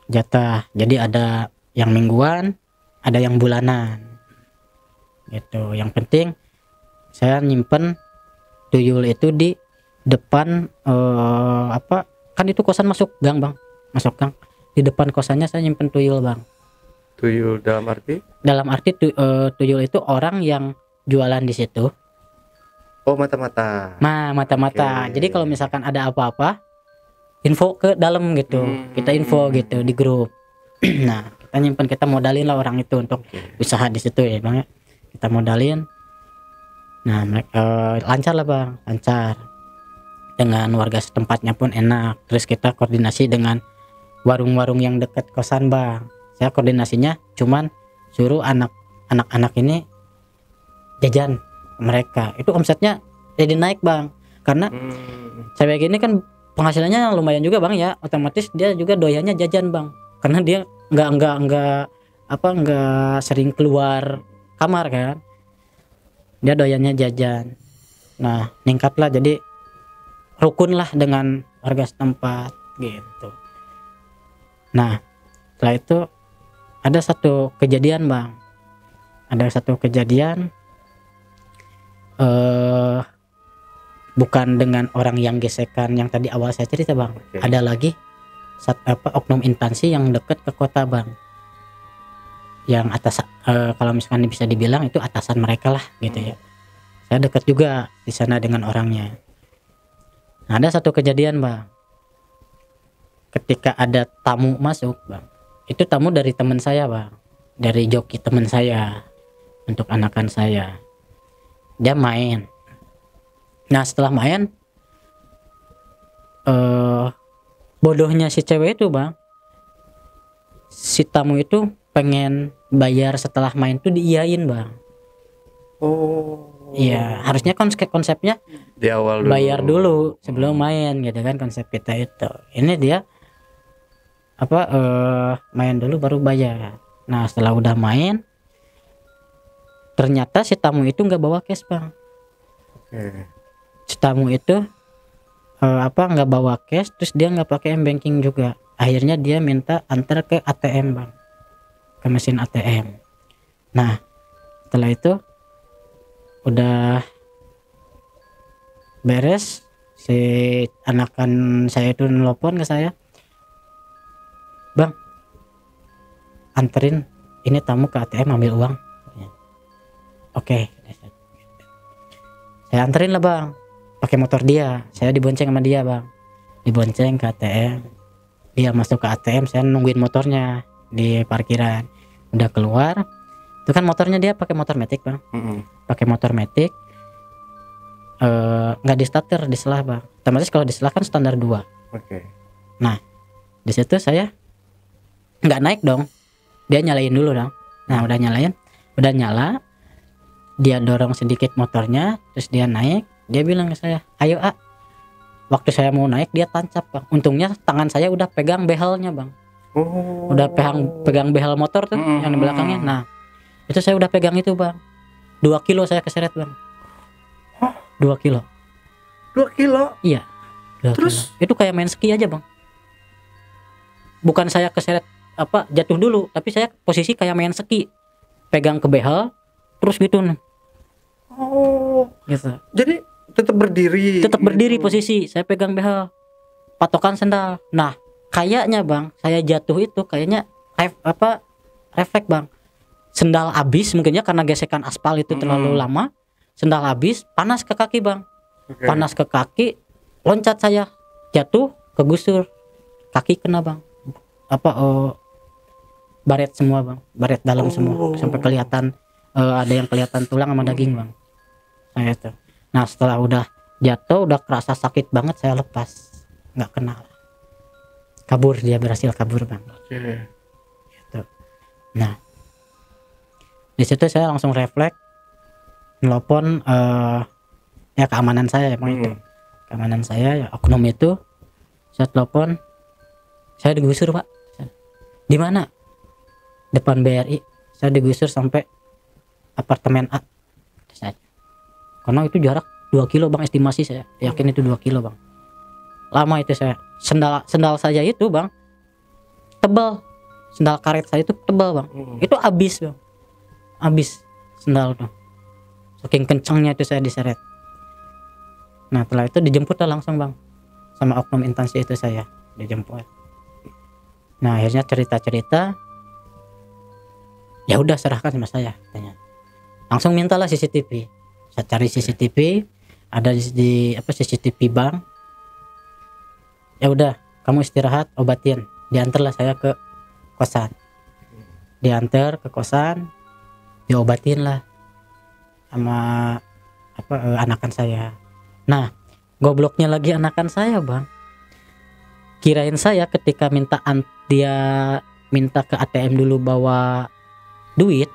[SPEAKER 1] Jatah, jadi ada yang mingguan, ada yang bulanan gitu. Yang penting saya nyimpen tuyul itu di depan kan itu kosan masuk gang bang, masuk gang. Di depan kosannya saya nyimpen tuyul bang.
[SPEAKER 2] Tuyul dalam arti?
[SPEAKER 1] Dalam arti tuyul itu orang yang jualan di situ.
[SPEAKER 2] Oh, mata-mata.
[SPEAKER 1] Nah, mata-mata. Jadi kalau misalkan ada apa-apa, info ke dalam gitu. Kita info gitu di grup. Nah, kita kita nyimpen, kita modalin lah orang itu untuk usaha di situ ya bang ya, kita modalin. Nah lancar lah bang, lancar, dengan warga setempatnya pun enak. Terus kita koordinasi dengan warung-warung yang dekat kosan bang. Saya koordinasinya cuman suruh anak-anak ini jajan mereka, itu omsetnya jadi naik bang, karena cewek gini kan penghasilannya lumayan juga bang ya, otomatis dia juga doyannya jajan bang, karena dia nggak sering keluar kamar kan, dia doyannya jajan. Nah ningkatlah, jadi rukun lah dengan warga setempat gitu. Nah setelah itu ada satu kejadian bang, bukan dengan orang yang gesekan yang tadi awal saya cerita bang. Ada lagi oknum instansi yang dekat ke kota bang, yang atas kalau misalkan bisa dibilang itu atasan mereka lah gitu ya. Saya dekat juga di sana dengan orangnya. Nah, ada satu kejadian bang, ketika ada tamu masuk bang, itu tamu dari teman saya bang, dari joki teman saya untuk anakan saya. Dia main. Nah setelah main, bodohnya si cewek itu bang, si tamu itu pengen bayar setelah main tuh diiyain bang. Iya, harusnya konsepnya
[SPEAKER 2] di awal dulu,
[SPEAKER 1] bayar dulu sebelum main gitu kan, konsep kita itu. Ini dia main dulu baru bayar. Nah setelah udah main, ternyata si tamu itu nggak bawa cash bang. Si tamu itu nggak bawa cash, terus dia nggak pakai m-banking juga. Akhirnya dia minta antar ke ATM bang, ke mesin ATM. Nah setelah itu udah beres, si anakan saya itu nelpon ke saya, bang anterin ini tamu ke ATM ambil uang. Oke. Saya anterin lah bang, pakai motor dia, saya dibonceng sama dia bang, dibonceng ke ATM. Dia masuk ke ATM, saya nungguin motornya di parkiran. Udah keluar, itu kan motornya dia pakai motor matic bang, pakai motor matic, nggak di starter, di selah bang. Otomatis kalau di selah kan standar 2. Nah di situ saya nggak naik dong, dia nyalain dulu dong. Nah udah nyala, dia dorong sedikit motornya, terus dia naik. Dia bilang ke saya, ayo A. Waktu saya mau naik dia tancap bang. Untungnya tangan saya udah pegang behelnya bang. Udah pegang behel motor tuh yang di belakangnya. Nah itu saya udah pegang itu bang. 2 kilo saya keseret bang. 2 kilo.
[SPEAKER 2] 2 kilo?
[SPEAKER 1] Iya. Terus kilo. Itu kayak main ski aja bang. Bukan saya keseret jatuh dulu, tapi saya posisi kayak main ski, pegang ke behel terus gitu nih. Gitu.
[SPEAKER 2] Jadi tetap berdiri
[SPEAKER 1] posisi saya pegang behel, patokan sendal. Nah kayaknya bang, saya jatuh itu kayaknya refleks bang, sendal habis mungkinnya karena gesekan aspal itu terlalu lama, sendal habis, panas ke kaki bang. Panas ke kaki, loncat saya, jatuh, kegusur, kaki kena bang, baret semua bang, baret dalam semua, sampai kelihatan ada yang kelihatan tulang sama daging bang. Saya tuh. Nah setelah udah jatuh, udah kerasa sakit banget, saya lepas, nggak kenal, kabur, dia berhasil kabur bang. Gitu. Nah di situ saya langsung refleks, nelpon ya keamanan saya ya bang, itu keamanan saya ya, oknum itu. Saya telepon, saya digusur pak. Di mana? Depan BRI. Saya digusur sampai apartemen A. Karena itu jarak 2 kilo bang, estimasi saya yakin itu 2 kilo bang. Lama itu saya, sendal saya itu bang tebal, sendal karet saya itu tebal bang. Itu habis bang, habis sendal tuh, saking kencangnya itu saya diseret. Nah setelah itu dijemput lah langsung bang, sama oknum instansi itu saya dijemput. Nah akhirnya cerita ya udah serahkan sama saya, tanya. Langsung mintalah CCTV. Saya cari CCTV, ada di CCTV bank. Ya udah, kamu istirahat, obatin. Diantarlah saya ke kosan. diantar ke kosan, diobatin lah sama anakan saya. Nah, gobloknya lagi anakan saya, Bang. Kirain saya ketika dia minta ke ATM dulu bawa duit,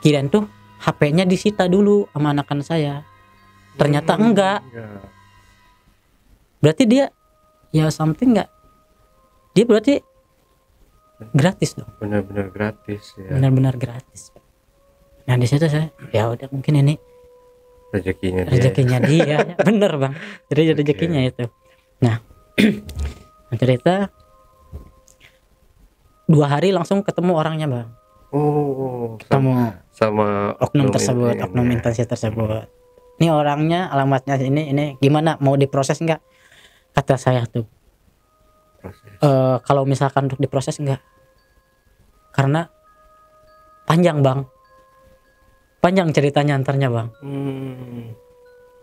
[SPEAKER 1] kirain tuh HP-nya disita dulu sama anakan saya. Ternyata enggak. Berarti dia ya something enggak. Dia berarti gratis dong.
[SPEAKER 2] Benar-benar gratis ya.
[SPEAKER 1] Benar-benar gratis. Nah, di situ saya ya udah mungkin ini rezekinya dia. Bener, Bang. Jadi rezekinya itu. Nah, cerita 2 hari langsung ketemu orangnya, Bang. Ketemu
[SPEAKER 2] sama
[SPEAKER 1] oknum tersebut, oknum instansi tersebut. Ini orangnya, alamatnya ini gimana, mau diproses enggak? Kata saya tuh. Kalau misalkan untuk diproses enggak, karena panjang, Bang. Panjang ceritanya antarnya, Bang.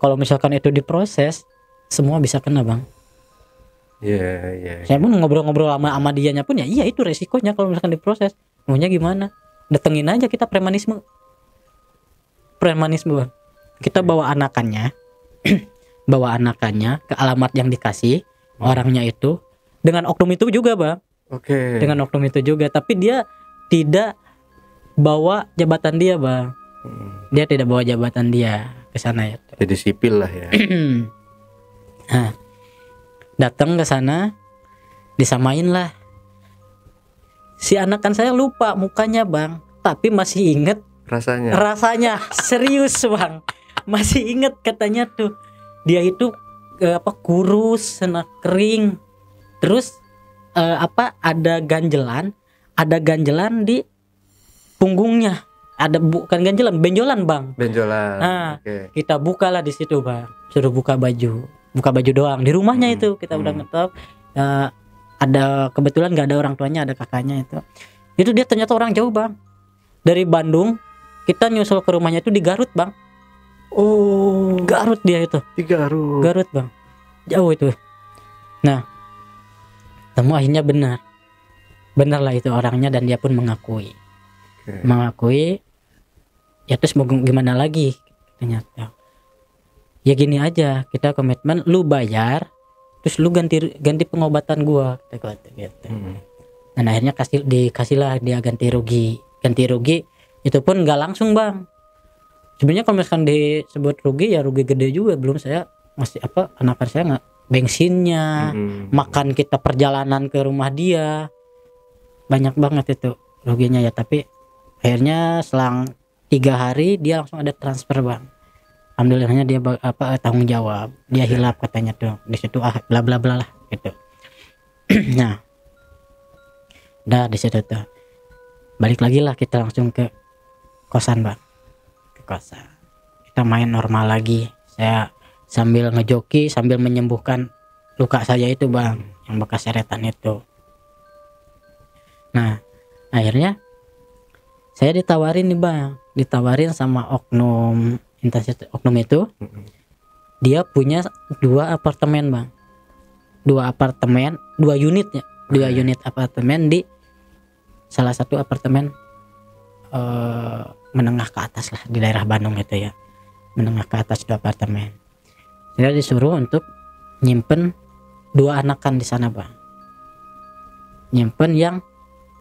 [SPEAKER 1] Kalau misalkan itu diproses, semua bisa kena, Bang.
[SPEAKER 2] Iya.
[SPEAKER 1] Saya pun ngobrol-ngobrol sama dianya pun ya, iya itu resikonya kalau misalkan diproses. Maunya gimana? Datengin aja kita premanisme, Bang. Kita bawa anakannya, ke alamat yang dikasih orangnya itu, dengan oknum itu juga, Bang. Dengan oknum itu juga, tapi dia tidak bawa jabatan dia, Bang. Dia tidak bawa jabatan dia ke sana ya.
[SPEAKER 2] Jadi sipil lah ya.
[SPEAKER 1] Nah, datang ke sana, disamain lah. Si anakan saya lupa mukanya, Bang, tapi masih inget rasanya. Serius, Bang, masih inget katanya tuh dia itu kurus, kering, terus ada ganjelan di punggungnya, ada bukan ganjelan, benjolan, Bang. Nah, kita bukalah di situ, Bang, suruh buka baju doang di rumahnya itu. Kita udah ngetop, ada kebetulan nggak ada orang tuanya, ada kakaknya itu dia ternyata orang jauh, Bang, dari Bandung. Kita nyusul ke rumahnya itu di Garut, Bang. Garut dia itu. Di Garut, Bang, jauh itu. Nah, temu akhirnya benar lah itu orangnya, dan dia pun mengakui. Ya terus mau gimana lagi, ternyata ya gini aja, kita komitmen, lu bayar terus lu ganti pengobatan gua gitu. Dan akhirnya dikasihlah dia ganti rugi itu pun nggak langsung, Bang. Sebenarnya kalau misalkan disebut rugi ya rugi gede juga. Belum saya masih anakan saya nggak bensinnya, makan kita perjalanan ke rumah dia, banyak banget itu ruginya ya. Tapi akhirnya selang 3 hari dia langsung ada transfer, Bang. Alhamdulillahnya dia tanggung jawab, dia hilap katanya tuh di situ, bla bla bla lah gitu. Nah, udah di situ tuh balik lagi lah, kita langsung ke kosan, Bang. Ke kosan kita main normal lagi, saya sambil ngejoki, sambil menyembuhkan luka saya itu, Bang, yang bekas seretan itu. Nah, akhirnya saya ditawarin nih, Bang, sama oknum itu. Dia punya 2 apartemen, Bang. 2 unit ya. 2 unit apartemen di salah satu apartemen menengah ke atas lah di daerah Bandung itu ya. Menengah ke atas 2 apartemen. Saya disuruh untuk nyimpen 2 anakan di sana, Bang. Nyimpen yang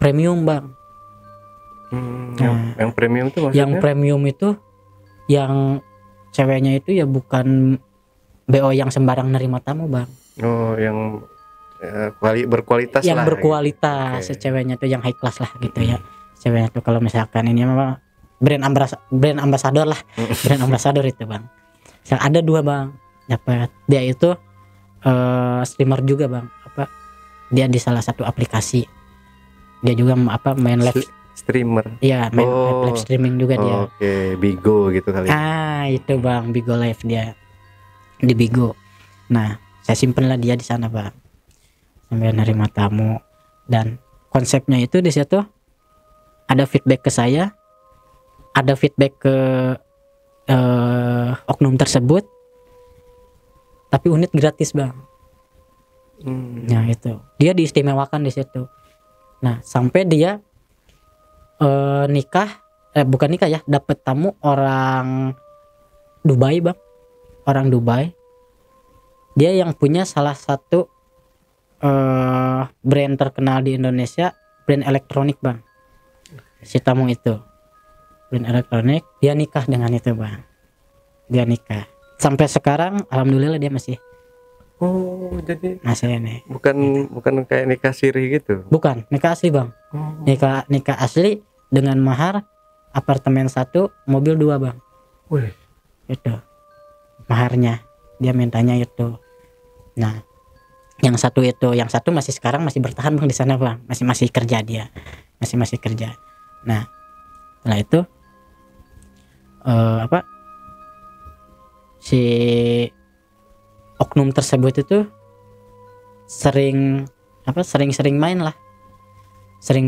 [SPEAKER 1] premium, Bang.
[SPEAKER 2] Yang premium itu maksudnya?
[SPEAKER 1] Yang premium itu yang ceweknya itu ya bukan BO yang sembarang nerima tamu, Bang.
[SPEAKER 2] Yang berkualitas
[SPEAKER 1] yang
[SPEAKER 2] lah.
[SPEAKER 1] Yang berkualitas, gitu. Ceweknya itu yang high class lah gitu ya. Ceweknya itu kalau misalkan ini memang brand ambassador lah. Brand ambassador itu, Bang. Ada 2, Bang. Dapat. Dia itu streamer juga, Bang. Dia di salah satu aplikasi. Dia juga main live
[SPEAKER 2] streamer.
[SPEAKER 1] Iya, main live streaming juga dia.
[SPEAKER 2] Bigo gitu kali.
[SPEAKER 1] Itu, Bang, Bigo Live dia. Di Bigo. Nah, saya simpen lah dia di sana, Bang. Sambil nerima tamu, dan konsepnya itu di situ ada feedback ke saya, ada feedback ke oknum tersebut, tapi unit gratis, Bang. Nah, itu dia diistimewakan di situ. Nah, sampai dia nikah, bukan nikah ya, dapat tamu orang Dubai bang, orang Dubai. Dia yang punya salah satu brand terkenal di Indonesia, brand elektronik bang. Si tamu itu brand elektronik, dia nikah dengan itu bang. Dia nikah sampai sekarang, alhamdulillah dia masih
[SPEAKER 2] Oh, jadi
[SPEAKER 1] ini.
[SPEAKER 2] bukan kayak nikah siri gitu.
[SPEAKER 1] Bukan, nikah asli bang. Nikah asli dengan mahar apartemen 1, mobil 2 bang.
[SPEAKER 2] Wih.
[SPEAKER 1] Itu maharnya, dia mintanya itu. Nah, yang satu masih sekarang masih bertahan bang di sana bang, masih kerja dia, masih kerja. Nah, setelah itu si oknum tersebut itu sering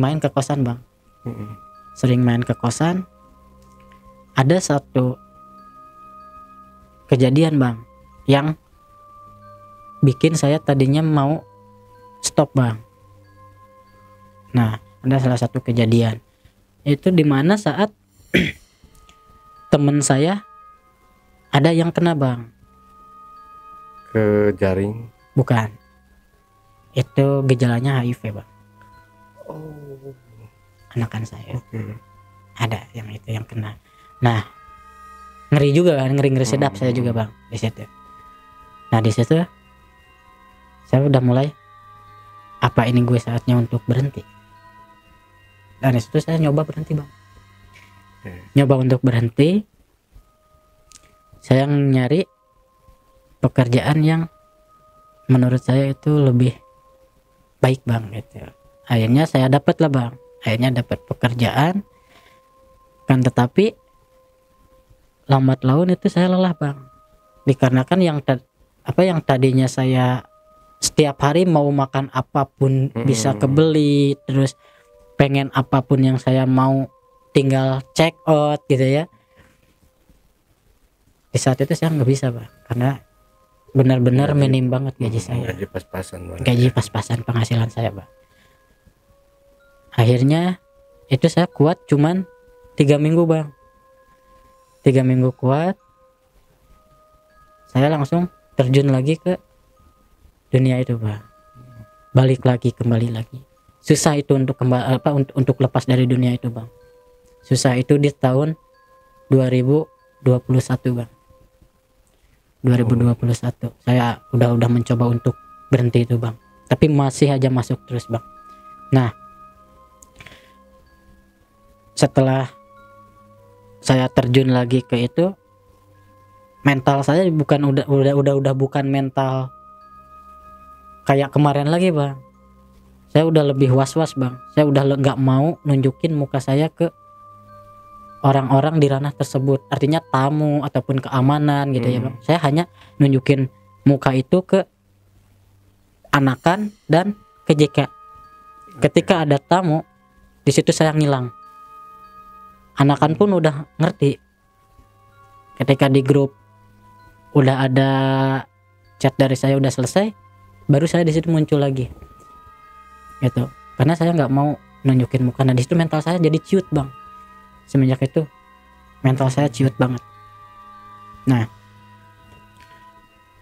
[SPEAKER 1] main ke kosan bang. Sering main ke kosan. Ada satu kejadian bang yang bikin saya tadinya mau stop bang. Nah, ada salah satu kejadian itu dimana saat temen saya ada yang kena bang.
[SPEAKER 2] Ke jaring?
[SPEAKER 1] Bukan, itu gejalanya HIV bang.
[SPEAKER 2] Oh,
[SPEAKER 1] anakan saya. Ada yang itu yang kena. Nah, ngeri juga kan, ngeri sedap saya juga bang di situ. Nah, di situ saya udah mulai, apa ini gue saatnya untuk berhenti. Dan di situ saya nyoba berhenti bang. Nyoba untuk berhenti. Saya nyari pekerjaan yang menurut saya itu lebih baik bang gitu. Akhirnya saya dapat lah bang. Akhirnya dapat pekerjaan. Kan tetapi lambat laun itu saya lelah bang. Dikarenakan yang tadinya saya setiap hari mau makan apapun bisa kebeli, terus pengen apapun yang saya mau tinggal check out gitu ya. Di saat itu saya nggak bisa bang, karena benar-benar minim banget gaji saya.
[SPEAKER 2] Gaji pas-pasan bang.
[SPEAKER 1] Gaji pas-pasan penghasilan saya bang. Akhirnya itu saya kuat cuman 3 minggu bang. 3 minggu kuat, saya langsung terjun lagi ke dunia itu bang. Kembali lagi. Susah itu untuk untuk lepas dari dunia itu bang. Susah itu di tahun 2021 bang. 2021 saya udah mencoba untuk berhenti itu bang, tapi masih aja masuk terus bang. Nah, setelah saya terjun lagi ke itu, mental saya udah bukan mental kayak kemarin lagi bang. Saya udah lebih was-was bang. Saya udah nggak mau nunjukin muka saya ke orang-orang di ranah tersebut, artinya tamu ataupun keamanan gitu ya bang. Saya hanya nunjukin muka itu ke anakan dan ke JK. Ketika ada tamu di situ saya ngilang. Anakan pun udah ngerti. Ketika di grup udah ada chat dari saya udah selesai, baru saya di situ muncul lagi gitu, karena saya nggak mau nunjukin muka. Nah, di situ mental saya jadi ciut bang. Semenjak itu mental saya ciut banget. Nah,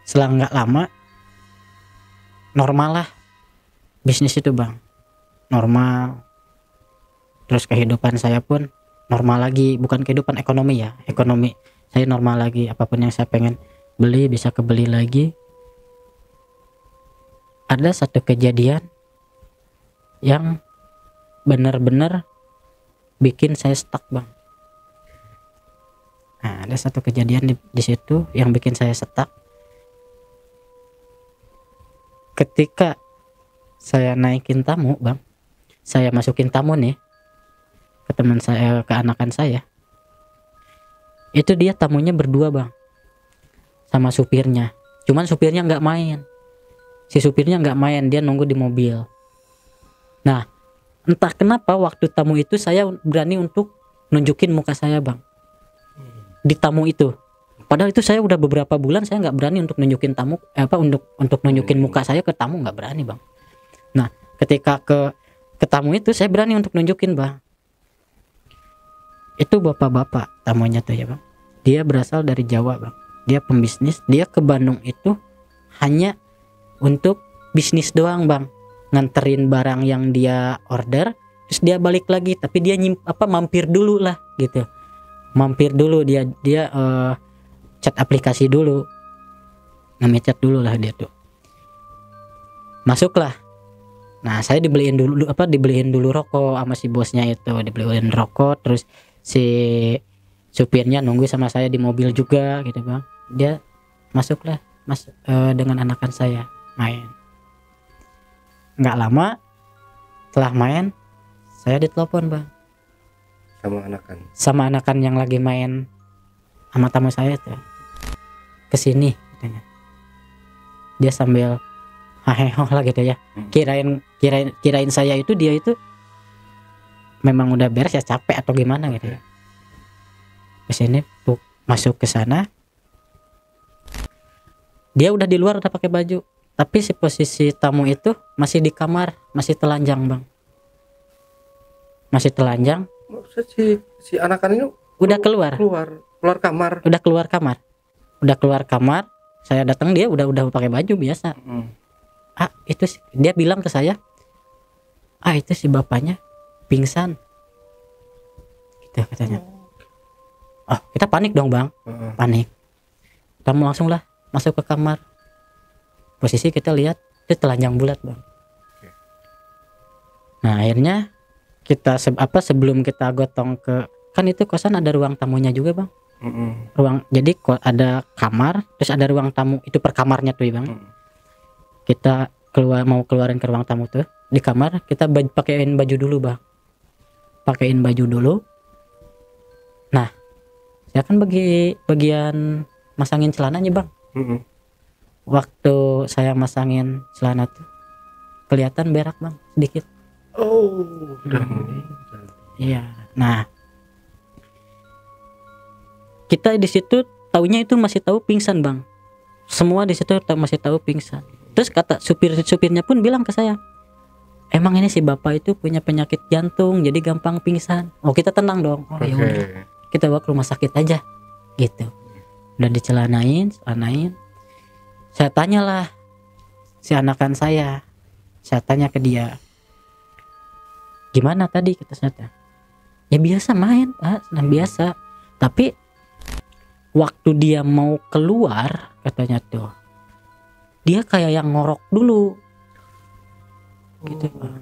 [SPEAKER 1] setelah nggak lama normal lah bisnis itu bang, normal. Terus kehidupan saya pun normal lagi, bukan kehidupan ekonomi ya, ekonomi saya normal lagi. Apapun yang saya pengen beli bisa kebeli lagi. Ada satu kejadian yang benar-benar bikin saya stuck bang. Nah, ada satu kejadian di situ yang bikin saya stuck. Ketika saya naikin tamu bang, saya masukin tamu nih ke teman saya, ke anakan saya, itu dia tamunya berdua bang, sama supirnya. Cuman supirnya nggak main. Si supirnya nggak main, dia nunggu di mobil. Nah, entah kenapa waktu tamu itu saya berani untuk nunjukin muka saya bang di tamu itu. Padahal itu saya udah beberapa bulan saya nggak berani untuk nunjukin tamu untuk nunjukin muka saya ke tamu, nggak berani bang. Nah, ketika ke tamu itu saya berani untuk nunjukin bang. Itu bapak-bapak tamunya tuh ya bang. Dia berasal dari Jawa bang. Dia pembisnis. Dia ke Bandung itu hanya untuk bisnis doang bang. Nganterin barang yang dia order, terus dia balik lagi. Tapi dia mampir dulu lah gitu. Mampir dulu dia chat aplikasi dulu. Nge-chat dulu lah dia tuh. Masuklah. Nah, saya dibeliin dulu rokok sama si bosnya itu, dibeliin rokok, terus si supirnya nunggu sama saya di mobil juga gitu, Bang. Dia masuklah dengan anakan saya main. Nggak lama setelah main, saya ditelepon, Bang. Sama anakan yang lagi main sama tamu saya tuh. Kesini katanya. Dia sambil haheho lah gitu ya. Kirain saya itu dia itu memang udah beres ya, capek atau gimana gitu ya. Kesini masuk ke sana, dia udah di luar, udah pakai baju, tapi si posisi tamu itu masih di kamar, masih telanjang bang, masih telanjang.
[SPEAKER 2] Maksud si anakan ini
[SPEAKER 1] udah keluar
[SPEAKER 2] kamar,
[SPEAKER 1] udah keluar kamar. Saya datang, dia udah pakai baju biasa. Itu dia bilang ke saya, itu si bapaknya pingsan gitu katanya. Kita panik dong bang. Panik, kita langsung lah masuk ke kamar. Posisi kita lihat dia telanjang bulat bang. Nah akhirnya kita sebelum kita gotong ke, kan itu kosan ada ruang tamunya juga bang. Jadi ada kamar, terus ada ruang tamu, itu per kamarnya tuh bang. Kita mau keluarin ke ruang tamu tuh, di kamar kita pakein baju dulu bang, pakein baju dulu. Nah saya kan bagian masangin celananya bang. Waktu saya masangin celana tuh kelihatan berak bang sedikit. Iya. Nah kita di situ taunya itu masih tahu pingsan bang, semua di situ masih tahu pingsan. Terus kata supirnya pun bilang ke saya, emang ini si bapak itu punya penyakit jantung jadi gampang pingsan. Kita tenang dong. Ya udah kita bawa ke rumah sakit aja gitu. Udah dicelanain. Saya tanyalah si anakan saya tanya ke dia, gimana tadi kita saya. Ya biasa main pak, senang biasa. Tapi waktu dia mau keluar katanya tuh, dia kayak yang ngorok dulu gitu pak.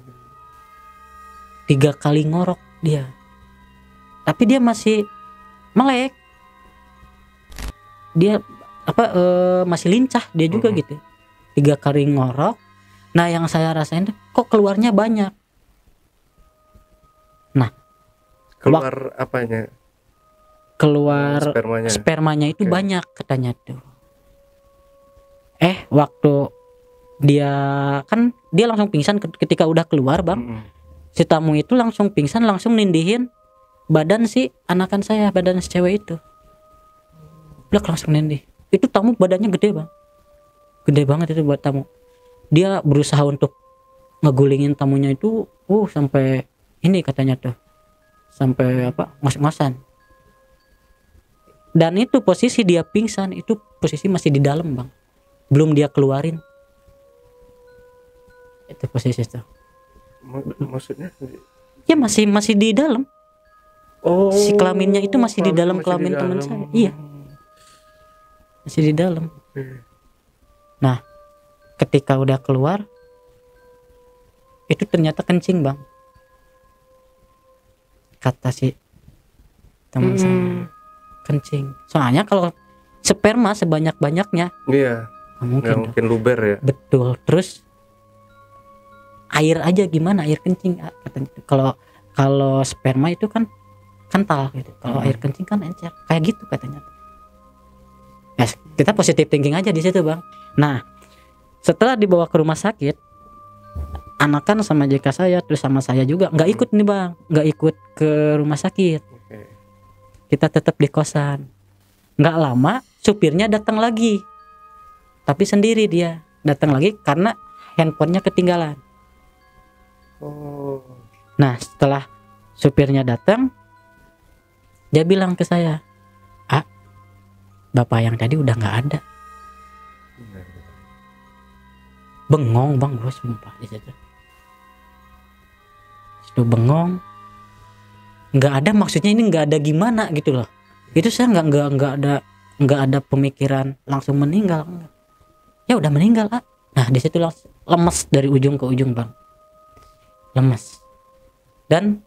[SPEAKER 1] 3 kali ngorok dia, tapi dia masih melek, dia masih lincah dia juga gitu. 3 kali ngorok. Nah yang saya rasain tuh kok keluarnya banyak. Nah
[SPEAKER 2] keluar apanya?
[SPEAKER 1] Keluar spermanya itu banyak katanya tuh. Waktu dia langsung pingsan ketika udah keluar bang. Si tamu itu langsung pingsan, langsung nindihin badan si anakan saya, badan si cewek itu. Blak langsung nindih. Itu tamu badannya gede bang, gede banget itu buat tamu. Dia berusaha untuk ngegulingin tamunya itu, sampai ini katanya tuh, sampai ngos-ngosan. Dan itu posisi dia pingsan, itu posisi masih di dalam bang, belum dia keluarin. Itu posisi itu.
[SPEAKER 2] Maksudnya?
[SPEAKER 1] Ya masih di dalam. Si kelaminnya itu masih di dalam kelamin teman saya. Iya. Masih di dalam. Nah, ketika udah keluar, itu ternyata kencing bang. Kata si teman saya. Kencing. Soalnya kalau sperma sebanyak-banyaknya, nggak mungkin luber ya. Betul. Terus air aja gimana, air kencing katanya. Kalau sperma itu kan kental gitu. Kalau air kencing kan encer. Kayak gitu katanya. Ya, kita positive thinking aja di situ bang. Nah setelah dibawa ke rumah sakit, anakan sama JK saya terus sama saya juga nggak ikut nih bang, nggak ikut ke rumah sakit. Kita tetap di kosan. Nggak lama supirnya datang lagi, tapi sendiri dia datang lagi karena handphonenya ketinggalan. Nah setelah supirnya datang, Dia bilang ke saya, bapak yang tadi udah nggak ada. Bengong bang, gue sumpah di situ. Itu bengong, nggak ada, maksudnya ini nggak ada gimana gitu loh. Itu saya nggak ada pemikiran langsung meninggal. Ya udah meninggal ah. Nah di situ langsung lemes dari ujung ke ujung bang, lemes. Dan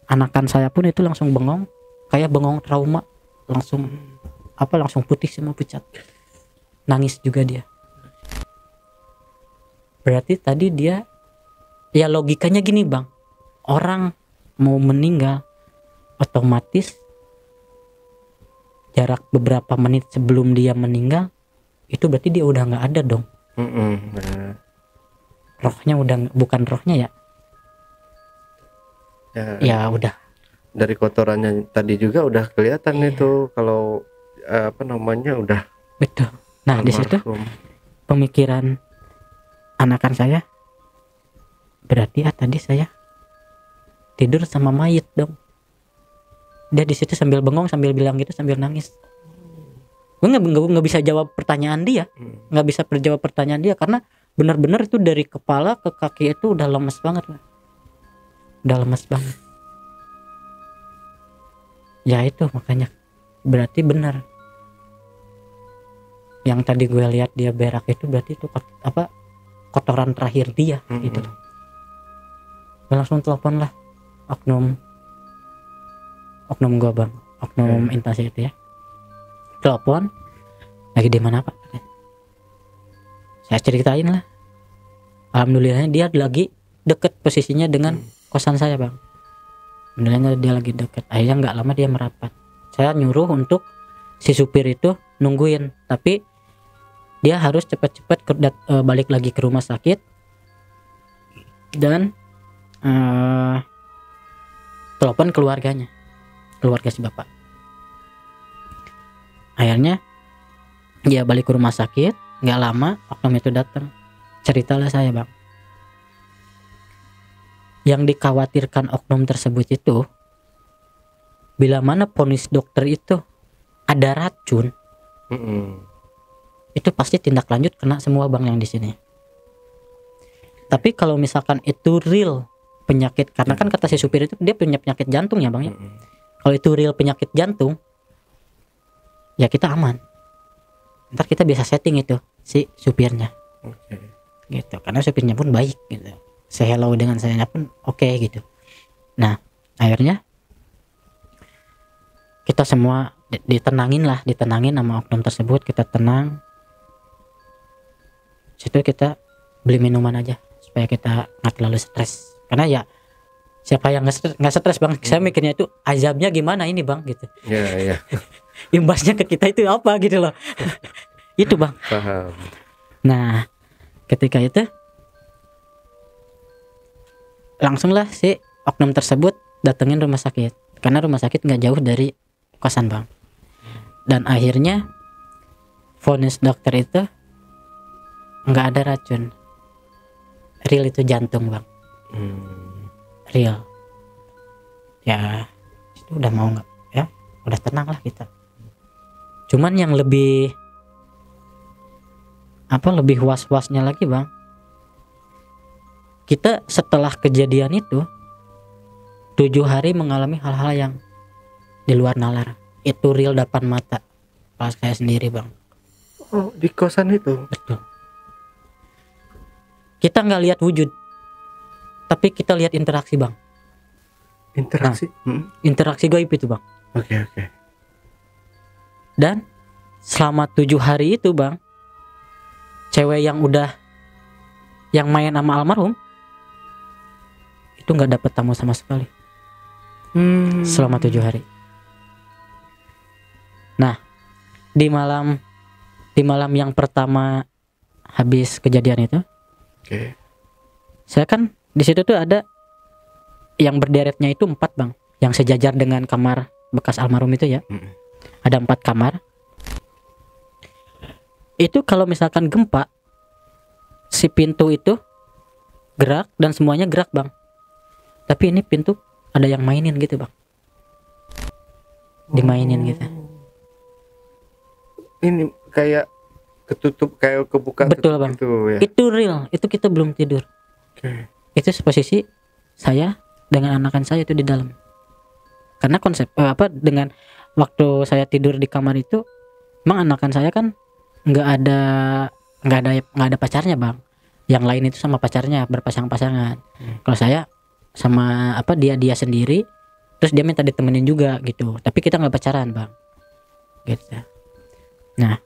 [SPEAKER 1] anakan saya pun itu langsung bengong, kayak bengong trauma, langsung putih semua, pucat, nangis juga dia. Berarti tadi dia, ya logikanya gini bang, orang mau meninggal otomatis jarak beberapa menit sebelum dia meninggal itu berarti dia udah nggak ada dong.
[SPEAKER 2] Benar.
[SPEAKER 1] Rohnya udah, bukan rohnya ya udah.
[SPEAKER 2] Dari kotorannya tadi juga udah kelihatan
[SPEAKER 1] Iya.
[SPEAKER 2] itu kalau udah
[SPEAKER 1] Betul. Nah di situ
[SPEAKER 2] almarhum.
[SPEAKER 1] pemikiran anakan saya, berarti tadi saya tidur sama mayit dong. Dia di situ sambil bengong, sambil bilang gitu, sambil nangis. Gue nggak bisa jawab pertanyaan dia, nggak bisa terjawab pertanyaan dia karena benar-benar itu dari kepala ke kaki itu udah lemes banget, udah lemes banget. Ya itu makanya berarti benar yang tadi gue lihat dia berak itu, berarti itu kotoran terakhir dia gitu. Gue langsung telepon lah oknum gue bang, oknum instansi itu ya. Telepon, lagi di mana pak? Saya ceritain lah. Alhamdulillahnya dia lagi deket posisinya dengan kosan saya bang. Alhamdulillahnya dia lagi deket. Akhirnya nggak lama dia merapat. Saya nyuruh untuk si supir itu nungguin, tapi dia harus cepat-cepat balik lagi ke rumah sakit dan telepon keluarganya, keluarga si bapak. Akhirnya dia balik ke rumah sakit, nggak lama oknum itu datang. Ceritalah saya bang, yang dikhawatirkan oknum tersebut itu, bila mana vonis dokter itu ada racun, itu pasti tindak lanjut kena semua bang yang di sini. Tapi kalau misalkan itu real penyakit, karena kan kata si supir itu dia punya penyakit jantung ya bang ya. Kalau itu real penyakit jantung, ya kita aman. Ntar kita bisa setting itu si supirnya, gitu. Karena supirnya pun baik gitu. Saya hello dengan saya pun oke gitu. Nah akhirnya kita semua ditenangin sama oknum tersebut. Kita tenang. Situ kita beli minuman aja supaya kita nggak terlalu stres. Karena ya siapa yang nggak stres bang? Saya mikirnya itu azabnya gimana ini bang gitu.
[SPEAKER 2] Ya.
[SPEAKER 1] Imbasnya ke kita itu apa gitu loh. Itu bang.
[SPEAKER 2] Paham.
[SPEAKER 1] Nah ketika itu langsunglah si oknum tersebut datengin rumah sakit, karena rumah sakit nggak jauh dari kosan bang. Dan akhirnya vonis dokter itu nggak ada racun, real itu jantung bang. Real. Ya itu udah mau nggak ya, udah tenang lah kita. Cuman yang lebih was-wasnya lagi bang, kita setelah kejadian itu 7 hari mengalami hal-hal yang di luar nalar. Itu real depan mata pas saya sendiri bang.
[SPEAKER 2] Oh di kosan itu?
[SPEAKER 1] Betul. Kita nggak lihat wujud, tapi kita lihat interaksi bang.
[SPEAKER 2] Interaksi?
[SPEAKER 1] Interaksi gaib itu bang.
[SPEAKER 2] Oke.
[SPEAKER 1] Dan selama 7 hari itu bang, cewek yang main sama almarhum itu nggak dapet tamu sama sekali. Selama 7 hari. Nah di malam yang pertama habis kejadian itu, saya kan di situ tuh ada yang berderetnya itu 4 bang, yang sejajar dengan kamar bekas almarhum itu ya. Ada 4 kamar. Itu kalau misalkan gempa, si pintu itu gerak dan semuanya gerak bang. Tapi ini pintu ada yang mainin gitu bang. dimainin gitu.
[SPEAKER 2] Ini kayak ketutup, kayak kebuka.
[SPEAKER 1] Betul bang.
[SPEAKER 2] Gitu, ya.
[SPEAKER 1] Itu real. Itu kita belum tidur.
[SPEAKER 2] Oke.
[SPEAKER 1] Itu posisi saya dengan anakan saya itu di dalam. Karena konsep dengan waktu saya tidur di kamar itu, emang anakan saya kan nggak ada pacarnya bang. Yang lain itu sama pacarnya berpasang-pasangan. Kalau saya sama dia sendiri, terus dia minta ditemenin juga gitu. Tapi kita nggak pacaran bang. Gitu. Nah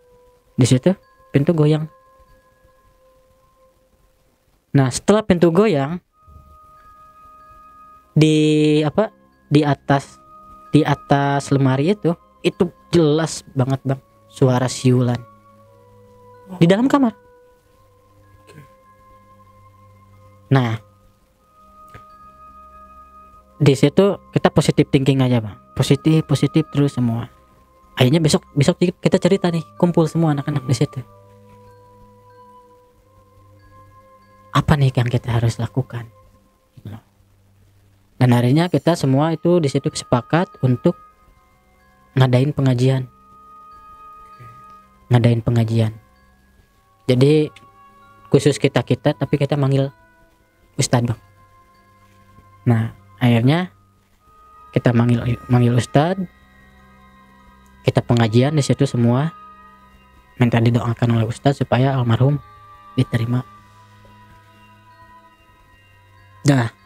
[SPEAKER 1] di situ pintu goyang. Nah setelah pintu goyang, di atas lemari itu jelas banget bang suara siulan di dalam kamar. Nah di situ kita positif thinking aja bang, positif terus semua. Akhirnya besok kita cerita nih, kumpul semua anak-anak di situ. Apa nih yang kita harus lakukan? Dan harinya kita semua itu di situ sepakat untuk ngadain pengajian. Jadi khusus kita tapi kita manggil Ustadz bang. Nah akhirnya kita manggil Ustadz, kita pengajian di situ semua, minta didoakan oleh Ustadz supaya almarhum diterima. Nah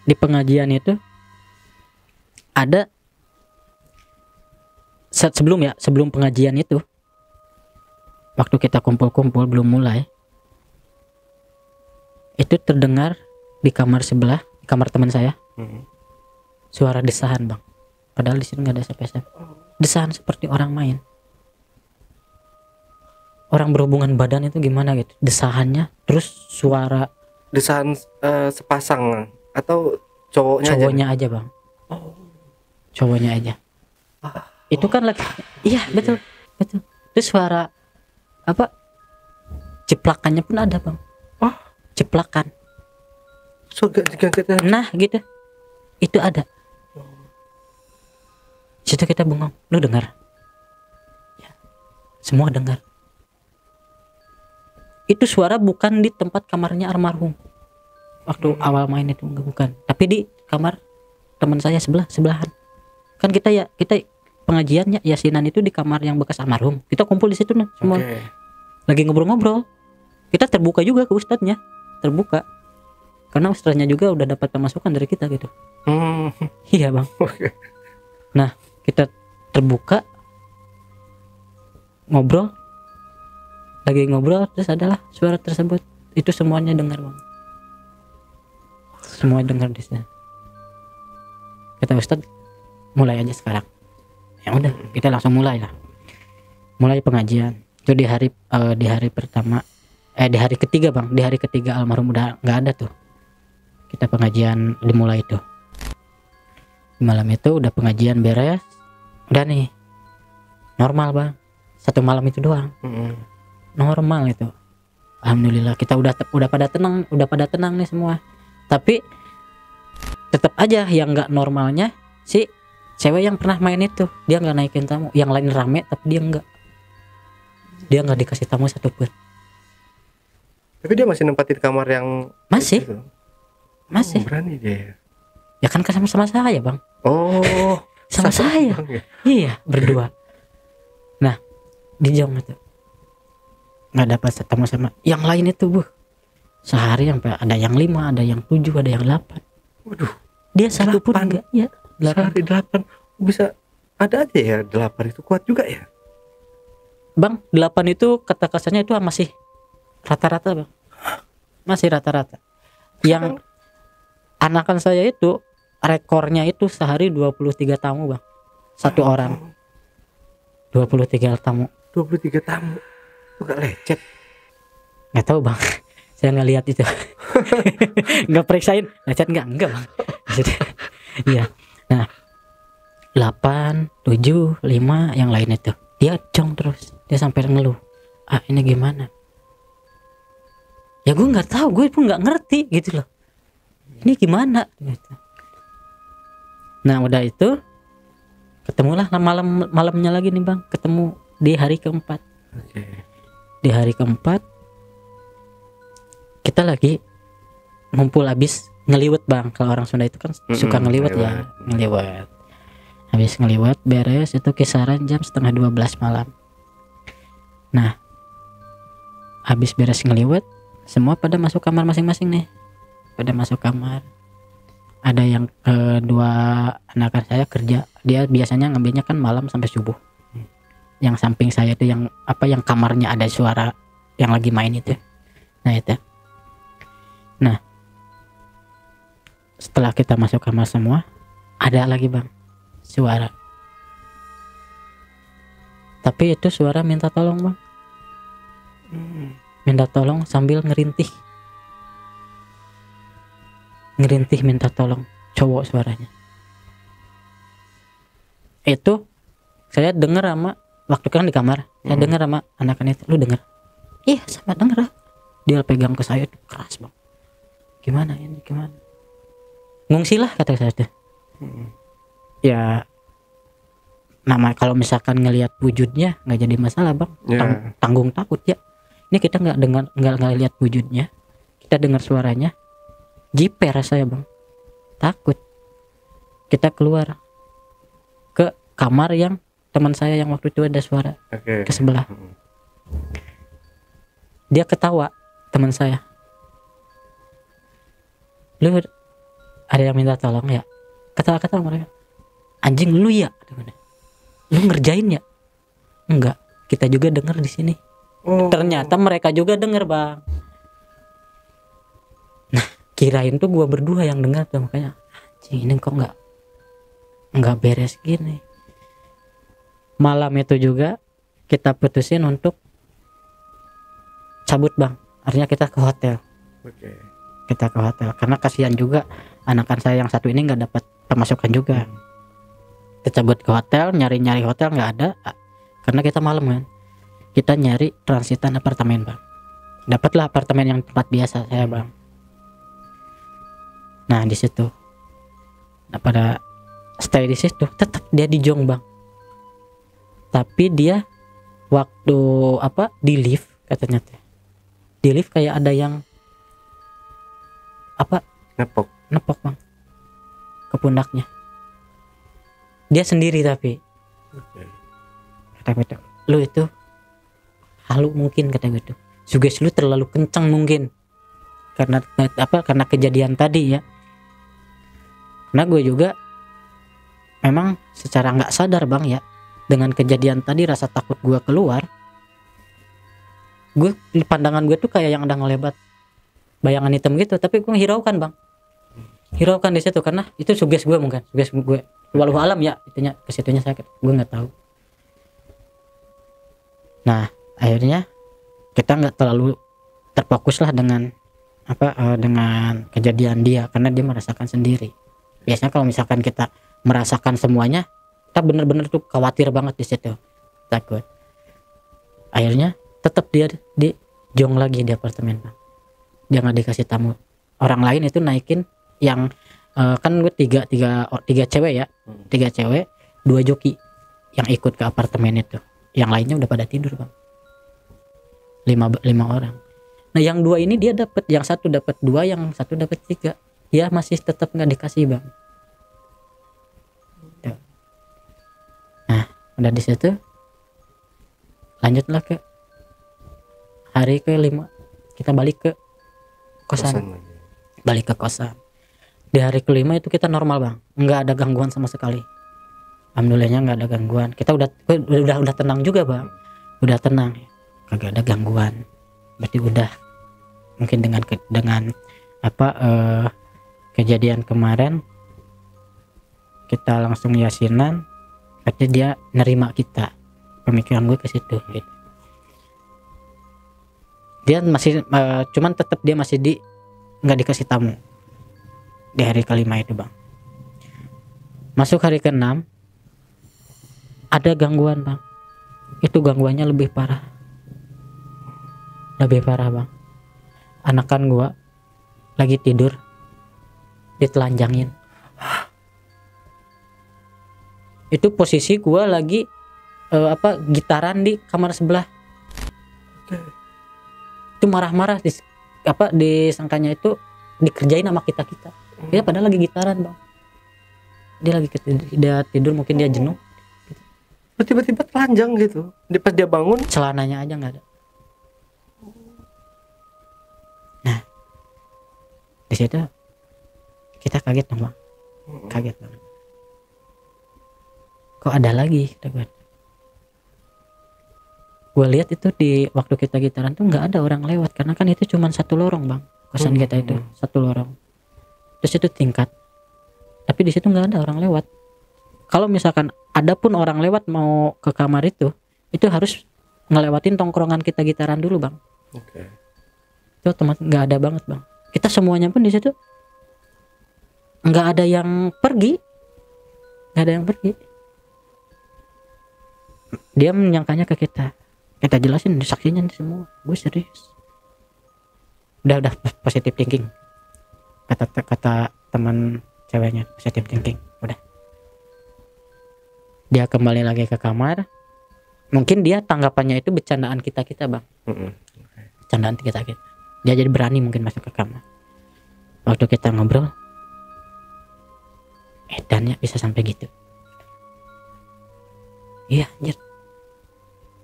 [SPEAKER 1] di pengajian itu ada sebelum pengajian itu, waktu kita kumpul belum mulai, itu terdengar di kamar sebelah, di kamar teman saya, suara desahan bang. Padahal di sini nggak ada siapa-siapa. Desahan seperti orang main, orang berhubungan badan itu gimana gitu, desahannya, terus suara
[SPEAKER 2] Desahan sepasang atau cowoknya
[SPEAKER 1] aja bang. Cowoknya aja. Itu kan lagi, iya betul. Terus suara ciplakannya pun ada bang. Ciplakan. Nah gitu, itu ada. Situ kita bengong, lu dengar? Ya, semua dengar. Itu suara bukan di tempat kamarnya almarhum. Waktu awal main itu bukan, tapi di kamar teman saya sebelahan. Kan kita pengajiannya yasinan itu di kamar yang bekas almarhum. Kita kumpul di situ nih semua. Lagi ngobrol-ngobrol. Kita terbuka juga ke ustadznya, terbuka. Karena ustadznya juga udah dapat pemasukan dari kita gitu. Iya bang. Nah kita terbuka ngobrol, terus adalah suara tersebut. Itu semuanya dengar bang. Semua dengar di sana. Kata Ustadz, mulai aja sekarang. Ya udah, kita langsung mulai pengajian. Itu di hari pertama, di hari ketiga bang. Di hari ketiga almarhum udah nggak ada tuh. Kita pengajian dimulai itu. Malam itu udah pengajian beres, udah nih normal bang. Satu malam itu doang. Normal itu. Alhamdulillah kita udah pada tenang nih semua. Tapi tetap aja yang nggak normalnya si cewek yang pernah main itu, dia nggak naikin tamu. Yang lain rame tapi dia nggak dikasih tamu satupun.
[SPEAKER 2] Tapi dia masih nempatin kamar yang
[SPEAKER 1] masih
[SPEAKER 2] berani dia.
[SPEAKER 1] Ya kan sama-sama saya bang. Sama saya
[SPEAKER 2] bang, ya?
[SPEAKER 1] Iya berdua. Nah di jam itu nggak dapat tamu sama yang lain itu sehari sampai ada yang 5, ada yang 7, ada yang 8.
[SPEAKER 2] Waduh,
[SPEAKER 1] dia satu pun enggak ya.
[SPEAKER 2] 8. Sehari 8 bisa ada aja ya. 8 itu kuat juga ya
[SPEAKER 1] bang. 8 itu kata kasarnya itu masih rata-rata bang, masih rata-rata. Yang anakan saya itu rekornya itu sehari 23 tamu bang, satu orang 23 tamu.
[SPEAKER 2] 23 tamu itu gak lecet?
[SPEAKER 1] Nggak tahu bang, saya nggak lihat itu. Nggak periksain lecet enggak bang. Iya. Nah 8, 7, 5 yang lain itu dia jong terus, dia sampai ngeluh, ini gimana ya, gue nggak tahu, gue pun nggak ngerti gitu loh, ini gimana gitu. Nah udah itu Ketemulah malamnya lagi nih bang, ketemu di hari keempat.
[SPEAKER 2] Oke.
[SPEAKER 1] Di hari keempat kita lagi ngumpul habis ngeliwet bang. Kalau orang Sunda itu kan suka ngeliwet ya, ngeliwet. Habis ngeliwet beres itu kisaran jam 11:30 malam. Nah, habis beres ngeliwet, semua pada masuk kamar masing-masing nih. Pada masuk kamar. Ada yang dua anak saya kerja, dia biasanya ngambilnya kan malam sampai subuh. Yang samping saya itu yang kamarnya ada suara yang lagi main itu. Nah itu. Nah, setelah kita masuk kamar semua, ada lagi bang suara. Tapi itu suara minta tolong bang. Minta tolong sambil ngerintih minta tolong, cowok suaranya. Itu saya dengar sama waktu kan di kamar, saya dengar sama anak-anak itu, lu dengar? Iya sama denger. Dia pegang ke saya keras bang. Gimana ini gimana? Ngungsilah kata saya tuh. Ya nama kalau misalkan ngelihat wujudnya nggak jadi masalah bang. Tanggung takut ya. Ini kita nggak lihat wujudnya, kita dengar suaranya. Jiper saya bang, takut. Kita keluar ke kamar yang teman saya yang waktu itu ada suara ke sebelah. Dia ketawa teman saya. Lu ada yang minta tolong ya? Ketawa mereka. Anjing lu ya? Lu ngerjain ya? Enggak, kita juga dengar di sini. Ternyata mereka juga dengar bang. Kirain tuh gua berdua yang dengar tuh, makanya anjing ini kok nggak beres gini. Malam itu juga kita putusin untuk cabut bang, artinya kita ke hotel. Kita ke hotel karena kasihan juga anakan saya yang satu ini nggak dapat pemasukan juga. Kita cabut ke hotel, nyari hotel nggak ada karena kita malam kan. Kita nyari transitan apartemen bang, dapatlah apartemen yang tempat biasa saya bang. Nah di situ, nah pada stay di situ, tetap dia di Jong bang. Tapi dia waktu di lift katanya teh, di lift kayak ada yang nepok bang ke pundaknya. Dia sendiri tapi, kata gitu, lu itu halu mungkin kata gitu. Sugesti lu terlalu kencang mungkin karena kejadian tadi ya. Karena gue juga memang secara nggak sadar bang ya, dengan kejadian tadi rasa takut gue keluar, gue pandangan gue tuh kayak yang ada ngelebat bayangan hitam gitu, tapi gue hiraukan bang, hiraukan di situ karena itu sugesti gue mungkin, sugesti gue walau alam ya, itunya kesitunya saya gue nggak tahu. Nah akhirnya kita nggak terlalu terfokus lah dengan dengan kejadian dia karena dia merasakan sendiri. Biasanya kalau misalkan kita merasakan semuanya, kita bener-bener tuh khawatir banget di situ, takut. Akhirnya tetap dia di Jong lagi di apartemen bang. Dia nggak dikasih tamu. Orang lain itu naikin yang kan gue tiga cewek ya, 3 cewek, 2 joki yang ikut ke apartemen itu. Yang lainnya udah pada tidur bang. 5 orang. Nah yang 2 ini dia dapat, yang satu dapat 2, yang satu dapat 3. Ya masih tetap nggak dikasih bang. Nah udah di situ, lanjutlah ke hari ke-5 kita balik ke kosan. Balik ke kosan. Di hari ke-5 itu kita normal bang, nggak ada gangguan sama sekali. Alhamdulillahnya nggak ada gangguan. Kita udah tenang juga bang, udah tenang, kagak ada gangguan. Berarti udah mungkin dengan kejadian kemarin kita langsung yasinan, berarti dia nerima kita. Pemikiran gue ke situ gitu. Dia masih cuman tetap dia masih nggak dikasih tamu di hari ke-5 itu bang. Masuk hari ke-6 ada gangguan bang. Itu gangguannya lebih parah bang. Anakan gua lagi tidur ditelanjangin. Itu posisi gua lagi gitaran di kamar sebelah. Itu marah-marah disangkanya itu dikerjain sama kita. Dia padahal lagi gitaran, Bang. Dia tidur mungkin dia jenuh.
[SPEAKER 2] Tiba-tiba telanjang gitu. Pas dia bangun
[SPEAKER 1] Celananya aja nggak ada. Nah, di situ kita kaget dong, Bang. Kaget banget. Kok ada lagi, kata gue lihat itu di waktu kita gitaran tuh nggak ada orang lewat, karena kan itu cuma satu lorong, Bang, kosan kita itu satu lorong, terus itu tingkat, tapi di situ nggak ada orang lewat. Kalau misalkan ada pun orang lewat mau ke kamar itu harus ngelewatin tongkrongan kita gitaran dulu, Bang. Itu otomatis nggak ada banget, Bang. Kita semuanya pun di situ nggak ada yang pergi. Dia menyangkanya ke kita jelasin, saksinya semua, gue serius. Udah positive thinking, kata teman ceweknya, positive thinking. Udah, dia kembali lagi ke kamar. Mungkin dia tanggapannya itu bercandaan kita, Bang. Bercandaan kita. Dia jadi berani mungkin masuk ke kamar. Waktu kita ngobrol, edannya bisa sampai gitu. Iya, anjir.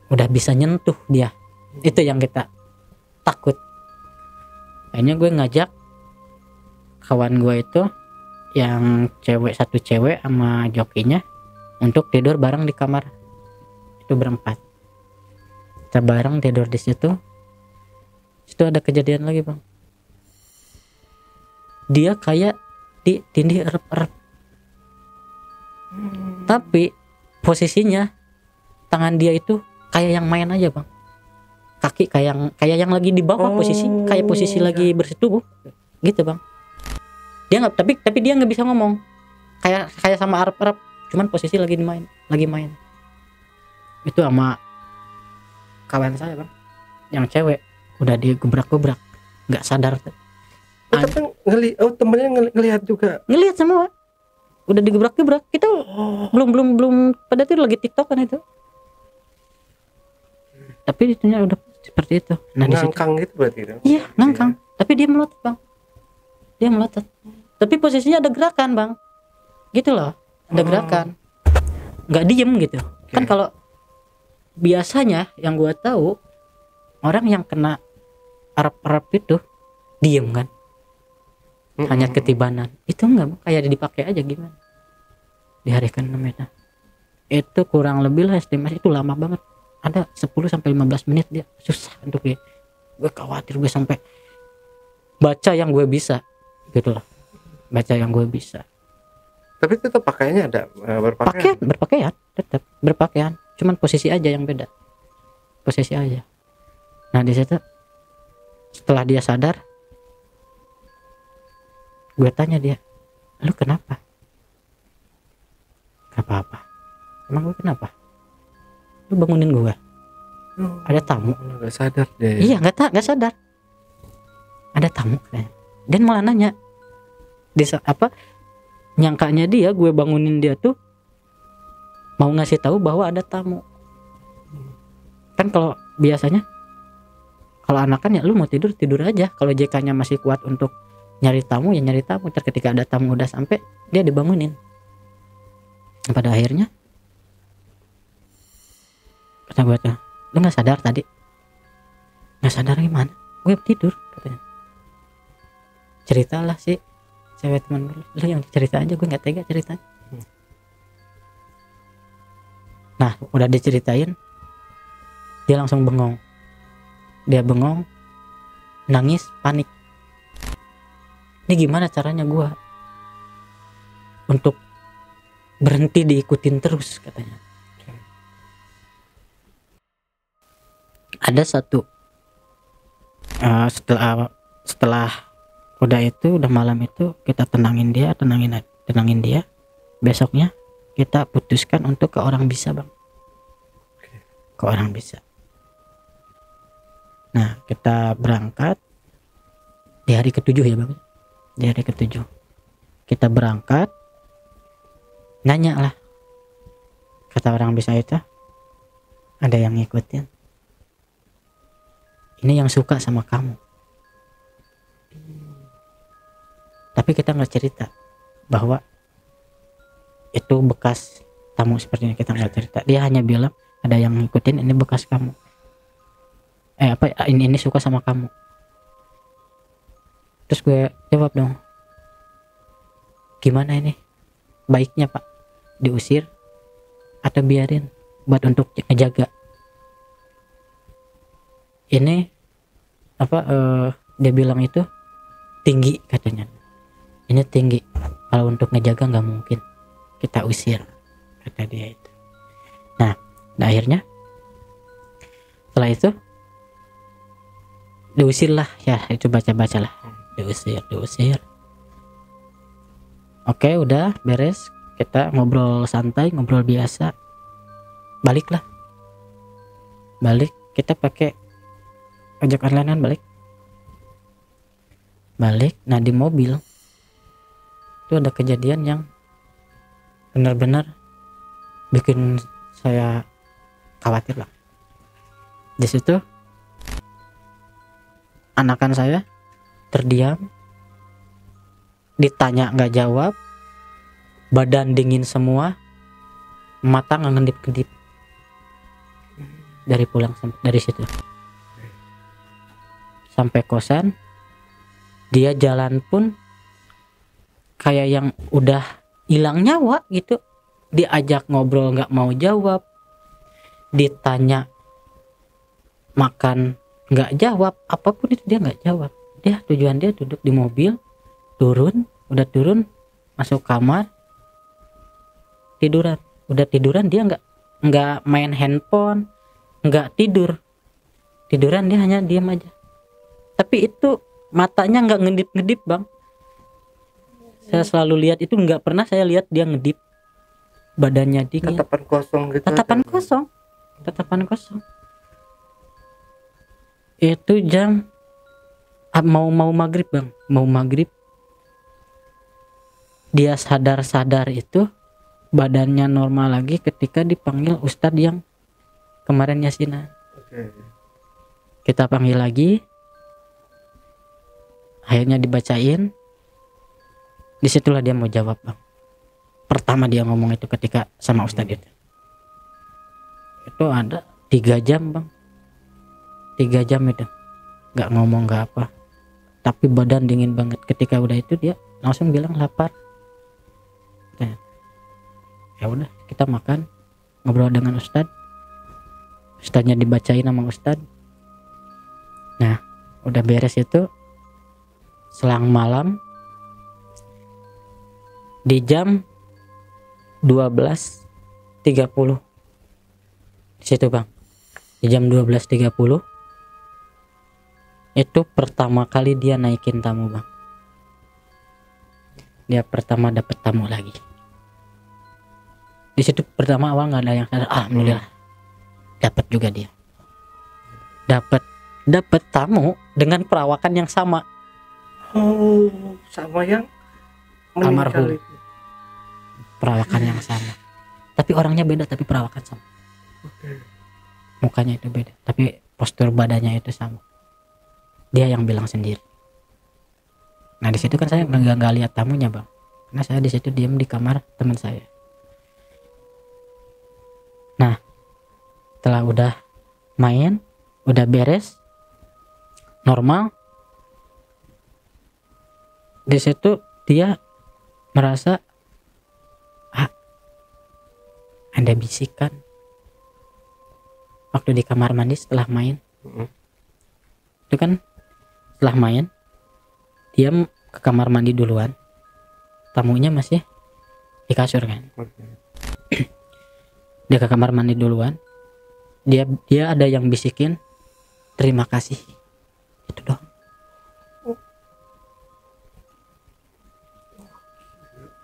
[SPEAKER 1] Udah bisa nyentuh dia. Itu yang kita takut. Akhirnya gue ngajak kawan gue itu yang satu cewek sama jokinya untuk tidur bareng di kamar. Itu berempat. Kita bareng tidur di situ. Situ ada kejadian lagi, Bang. Dia kayak ditindih erep-erep. Tapi posisinya tangan dia itu kayak yang main aja, Bang. Kaki kayak yang lagi di bawah, posisi lagi bersetubuh gitu, Bang. Dia nggak, tapi dia nggak bisa ngomong, kayak sama Arab, cuman posisi lagi main. Itu sama kawan saya, Bang, yang cewek, udah digebrak-gebrak, nggak sadar.
[SPEAKER 2] Tapi temennya ngelihat juga.
[SPEAKER 1] Ngelihat semua, udah digebrak-gebrak. Kita belum pada itu lagi TikTok kan itu. Tapi itunya udah seperti itu. Nah,
[SPEAKER 2] ngangkang gitu berarti kan?
[SPEAKER 1] Iya, ngangkang. Tapi dia melotot, Bang. Dia melotot. Tapi posisinya ada gerakan, Bang. Gitu loh. Ada gerakan. Nggak diem gitu. Kan kalau biasanya yang gua tahu, orang yang kena Arab itu diem kan. Hanya ketibanan. Itu enggak, Bang. Kayak dipakai aja gimana. Di hari ke-6 itu kurang lebih lah, estimasi itu lama banget. Ada 10-15 menit dia susah untuk dia. Gue khawatir, gue sampai baca yang gue bisa gitu loh. Baca yang gue bisa.
[SPEAKER 2] Tapi tetap pakaiannya ada
[SPEAKER 1] berpakaian, tetap berpakaian. Cuman posisi aja yang beda. Posisi aja. Nah, di situ setelah dia sadar, gue tanya dia, "Lu kenapa?" "Gak apa-apa." "Emang gue kenapa?" "Lu bangunin gue, ada tamu."
[SPEAKER 2] Nggak sadar deh.
[SPEAKER 1] Iya, nggak sadar ada tamu kayaknya. Dan malah nanya, nyangkanya dia, gue bangunin dia tuh mau ngasih tahu bahwa ada tamu. Kan kalau biasanya kalau anak-anak ya lu mau tidur aja. Kalau JK-nya masih kuat untuk nyari tamu ya nyari tamu. Ketika ada tamu udah sampai, dia dibangunin. Pada akhirnya kata gue tuh, "Lu nggak sadar tadi?" "Nggak sadar gimana? Gue tidur," katanya. Ceritalah sih cewek teman lu yang cerita aja, gue nggak tega ceritanya. Nah, udah diceritain, dia langsung bengong. Dia bengong, nangis, panik. Ini gimana caranya gue untuk berhenti diikutin terus, katanya. Ada satu setelah udah malam itu kita tenangin dia. Besoknya kita putuskan untuk ke orang bisa, Bang. Ke orang bisa. Nah, kita berangkat di hari ke-7 ya, Bang. Di hari ke-7 kita berangkat, nanya lah Kata orang bisa itu, ada yang ngikutin. Ini yang suka sama kamu. Tapi kita nggak cerita bahwa itu bekas tamu seperti ini, kita nggak cerita. Dia hanya bilang ada yang ngikutin, ini bekas kamu. Ini suka sama kamu. Terus gue jawab dong, gimana ini? Baiknya Pak, diusir atau biarin buat untuk ngejaga? Ini dia bilang itu tinggi katanya. Ini tinggi, kalau untuk ngejaga nggak mungkin, kita usir, kata dia itu. Nah akhirnya setelah itu diusir lah ya, itu baca-bacalah, diusir. Oke, udah beres, kita ngobrol santai, ngobrol biasa. Balik, kita pakai ojek online, balik. Nah di mobil itu ada kejadian yang benar-benar bikin saya khawatir lah. Di situ anakan saya terdiam, ditanya nggak jawab, badan dingin semua, mata nggak ngedip-ngedip. Dari pulang dari situ sampai kosan, dia jalan pun kayak yang udah hilang nyawa gitu. Diajak ngobrol nggak mau jawab, ditanya makan nggak jawab, apapun itu dia nggak jawab. Dia tujuan dia duduk di mobil, udah turun masuk kamar, tiduran. Udah tiduran dia nggak main handphone, nggak tiduran, dia hanya diam aja. Tapi itu matanya nggak ngedip-ngedip Bang. Saya selalu lihat itu, nggak pernah saya lihat dia ngedip. Badannya dingin,
[SPEAKER 2] Tatapan kosong gitu.
[SPEAKER 1] tatapan kosong. Itu jam mau maghrib Bang, mau maghrib. Dia sadar itu, badannya normal lagi ketika dipanggil Ustadz yang kemarin yasinan. Kita panggil lagi, akhirnya dibacain. Disitulah dia mau jawab Bang. Pertama dia ngomong itu ketika sama Ustadz itu ada 3 jam Bang, 3 jam itu nggak ngomong nggak apa, tapi badan dingin banget. Ketika udah itu dia langsung bilang lapar. Ya udah, kita makan, ngobrol dengan Ustadznya dibacain sama Ustadz. Nah udah beres itu, selang malam di jam 12.30 di situ Bang, di jam 12.30 itu pertama kali dia naikin tamu Bang. Dia pertama dapat tamu lagi. Di situ pertama awal nggak ada yang sadar, alhamdulillah dapat juga dia, dapat tamu dengan perawakan yang sama.
[SPEAKER 2] Sama yang
[SPEAKER 1] almarhum, perawakan yang sama, tapi orangnya beda, tapi perawakan sama. Mukanya itu beda, tapi postur badannya itu sama. Dia yang bilang sendiri. Nah di situ kan saya nggak lihat tamunya Bang, karena saya di situ diam di kamar teman saya. Nah setelah udah main, udah beres normal, di situ dia merasa ada bisikan waktu di kamar mandi setelah main. Itu kan setelah main dia ke kamar mandi duluan, tamunya masih di kasur kan. Dia ke kamar mandi duluan, dia ada yang bisikin terima kasih, itu doang.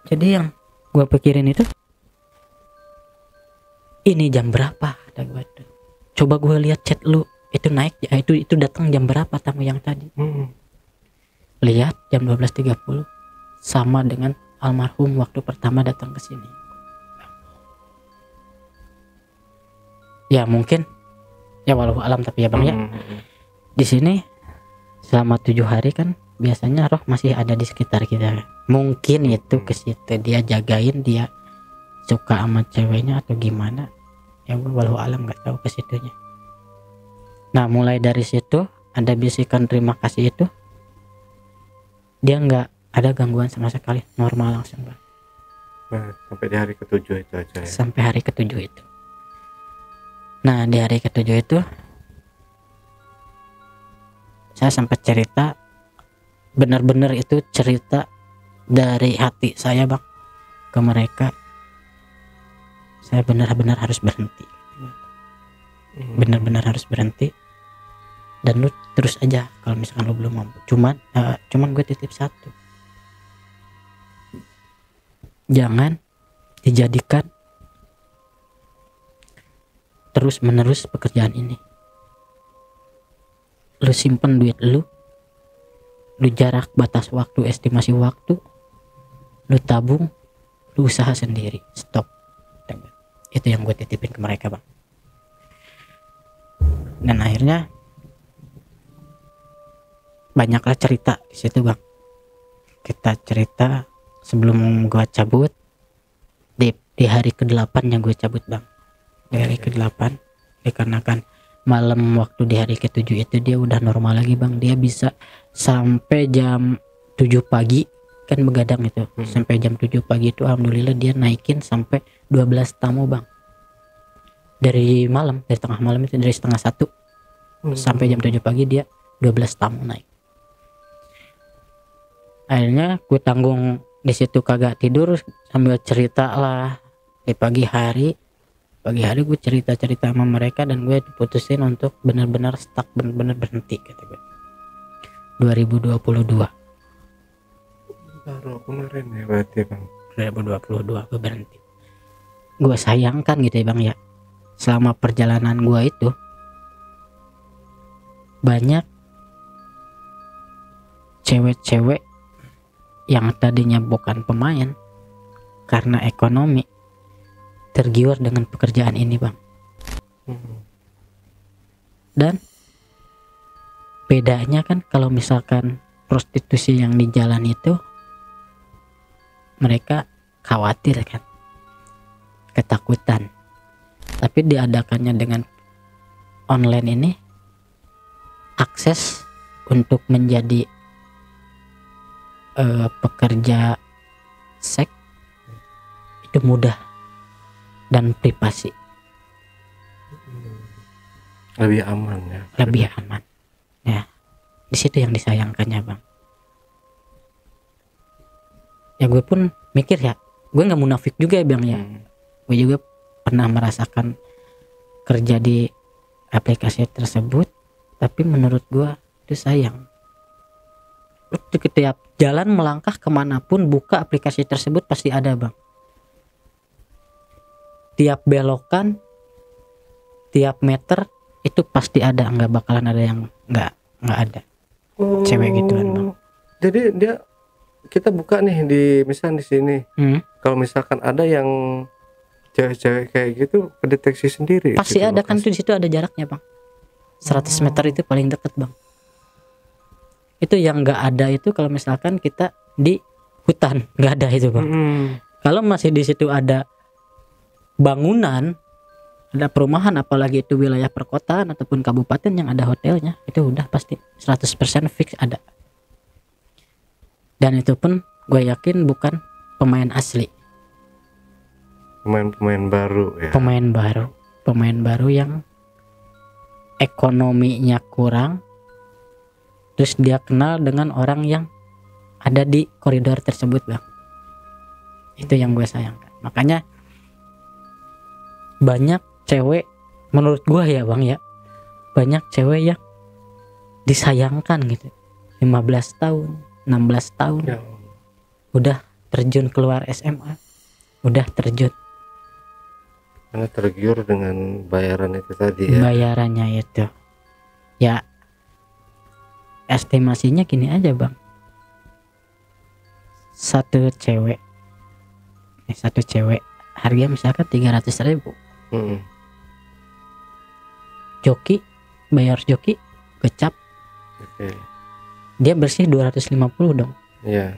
[SPEAKER 1] Jadi yang gue pikirin itu, ini jam berapa? Ada gue tuh, coba gue lihat chat lu, itu naik ya, itu datang jam berapa tamu yang tadi. Lihat jam 12.30 sama dengan almarhum waktu pertama datang ke sini. Ya mungkin ya walau alam, tapi ya bang ya di sini selama 7 hari kan biasanya roh masih ada di sekitar kita. Mungkin itu ke situ dia jagain, dia suka sama ceweknya atau gimana ya, walau alam, nggak tahu ke situnya. Nah mulai dari situ ada bisikan terima kasih itu, dia nggak ada gangguan sama sekali, normal langsung bang.
[SPEAKER 2] Nah, sampai di hari ke-7 itu aja ya.
[SPEAKER 1] Sampai hari ke-7 itu. Nah di hari ke-7 itu saya sempat cerita, benar-benar itu cerita dari hati saya bang ke mereka. Saya benar-benar harus berhenti, benar-benar harus berhenti, dan lu terus aja kalau misalkan lu belum mampu. Cuman gue titip satu, jangan dijadikan terus menerus pekerjaan ini. Lu simpen duit lu jarak batas waktu, estimasi waktu, lu tabung, lu usaha sendiri, stop. Itu yang gue titipin ke mereka bang. Dan akhirnya banyaklah cerita di situ bang. Kita cerita sebelum gue cabut di hari ke-8 yang gue cabut bang. Di hari ke-8 dikarenakan malam waktu di hari ke-7 itu dia udah normal lagi bang. Dia bisa sampai jam 7 pagi kan begadang itu. Sampai jam 7 pagi itu alhamdulillah dia naikin sampai 12 tamu bang. Dari tengah malam itu, dari setengah 1 sampai jam 7 pagi dia 12 tamu naik. Akhirnya gue tanggung di situ, kagak tidur sambil cerita lah. Di pagi hari gue cerita sama mereka, dan gue diputusin untuk benar-benar stuck, benar-benar berhenti kata gue. 2022
[SPEAKER 2] baru kemarin ya berarti bang.
[SPEAKER 1] 2022 gue berhenti. Gue sayangkan gitu ya bang ya, selama perjalanan gue itu banyak cewek-cewek yang tadinya bukan pemain, karena ekonomi tergiur dengan pekerjaan ini bang. Dan bedanya kan kalau misalkan prostitusi yang di jalan itu, mereka khawatir kan, ketakutan. Tapi diadakannya dengan online ini, akses untuk menjadi pekerja seks itu mudah dan privasi,
[SPEAKER 2] lebih aman ya.
[SPEAKER 1] Lebih aman ya. Di situ yang disayangkannya bang. Ya gue pun mikir ya, gue nggak munafik juga ya bang ya. Gue juga pernah merasakan kerja di aplikasi tersebut, tapi menurut gue itu sayang. Setiap jalan melangkah kemanapun, buka aplikasi tersebut pasti ada bang. Tiap belokan, tiap meter itu pasti ada, nggak bakalan ada yang nggak ada. Cewek gituan bang.
[SPEAKER 2] Jadi kita buka nih di misal di sini. Kalau misalkan ada yang cewek-cewek kayak gitu, kedeteksi sendiri.
[SPEAKER 1] Pasti ada lokasi. Kan tuh di situ ada jaraknya bang. 100 meter itu paling dekat bang. Itu yang nggak ada itu kalau misalkan kita di hutan, nggak ada itu bang. Kalau masih di situ ada bangunan, ada perumahan, apalagi itu wilayah perkotaan ataupun kabupaten yang ada hotelnya, itu udah pasti 100% fix ada. Dan itu pun gue yakin bukan pemain asli,
[SPEAKER 2] pemain baru ya. Pemain baru yang ekonominya kurang, terus dia kenal dengan orang yang ada di koridor tersebut bang. Itu yang gue sayangkan. Makanya banyak cewek, menurut gue ya bang ya, banyak cewek yang disayangkan gitu, 15 tahun 16 tahun ya. Udah terjun keluar SMA, udah terjun karena tergiur dengan bayaran itu tadi ya.
[SPEAKER 1] Bayarannya itu ya, estimasinya gini aja bang, satu cewek harga misalkan 300.000. joki, bayar joki, gocap,
[SPEAKER 2] Oke.
[SPEAKER 1] dia bersih 250 dong.
[SPEAKER 2] Iya.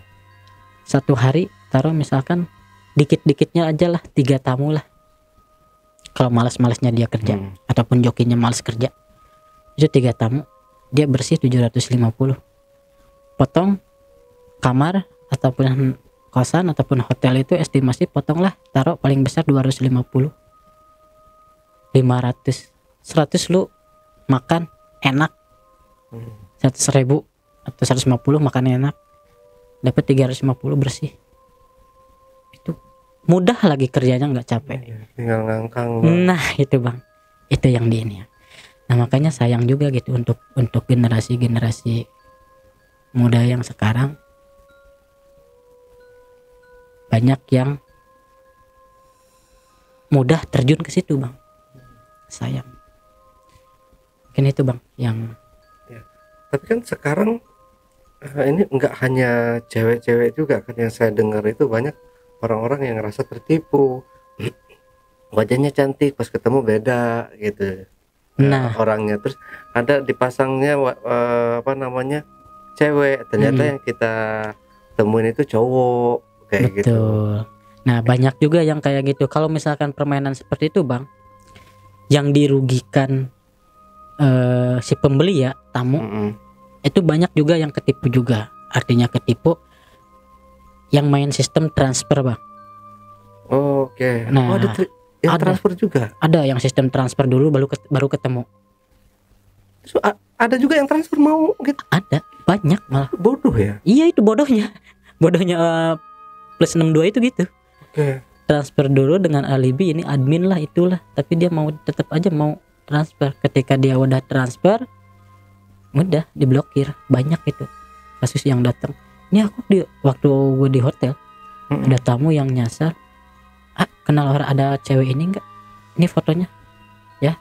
[SPEAKER 1] Satu hari taruh misalkan dikit-dikitnya aja lah 3 tamu lah. Kalau malas-malasnya dia kerja ataupun jokinya malas kerja, itu 3 tamu, dia bersih 750. Potong kamar ataupun kosan ataupun hotel itu estimasi potonglah taruh paling besar 250, 500, 100 lu makan enak, 100.000 atau 150 makan enak, dapat 350 bersih. Itu mudah lagi kerjanya, nggak capek.
[SPEAKER 2] Tinggal ngangkang, Bang.
[SPEAKER 1] Nah itu bang, itu yang di ini ya. Nah makanya sayang juga gitu untuk generasi muda yang sekarang, banyak yang mudah terjun ke situ bang, sayang. Mungkin itu bang yang
[SPEAKER 2] Tapi kan sekarang ini nggak hanya cewek-cewek juga kan yang saya dengar, itu banyak orang-orang yang ngerasa tertipu. Wajahnya cantik, pas ketemu beda gitu.
[SPEAKER 1] Nah.
[SPEAKER 2] Orangnya terus ada dipasangnya apa namanya cewek, ternyata yang kita temuin itu cowok kayak gitu.
[SPEAKER 1] betul. Nah banyak juga yang kayak gitu. Kalau misalkan permainan seperti itu bang, yang dirugikan si pembeli ya, tamu, itu banyak juga yang ketipu juga. Artinya ketipu yang main sistem transfer bang.
[SPEAKER 2] Oke.
[SPEAKER 1] Nah,
[SPEAKER 2] ada yang
[SPEAKER 1] ada.
[SPEAKER 2] transfer juga.
[SPEAKER 1] Ada yang sistem transfer dulu baru ketemu.
[SPEAKER 2] So, ada juga yang transfer mau gitu.
[SPEAKER 1] Ada banyak malah.
[SPEAKER 2] Bodoh ya.
[SPEAKER 1] Iya itu bodohnya. Bodohnya plus 62 itu gitu.
[SPEAKER 2] Oke.
[SPEAKER 1] Transfer dulu dengan alibi ini admin lah itulah, tapi dia mau tetap aja mau transfer. Ketika dia udah transfer, udah diblokir. Banyak itu kasus yang datang. Ini aku waktu gue di hotel, ada tamu yang nyasar, kenal orang, ada cewek ini enggak, ini fotonya ya,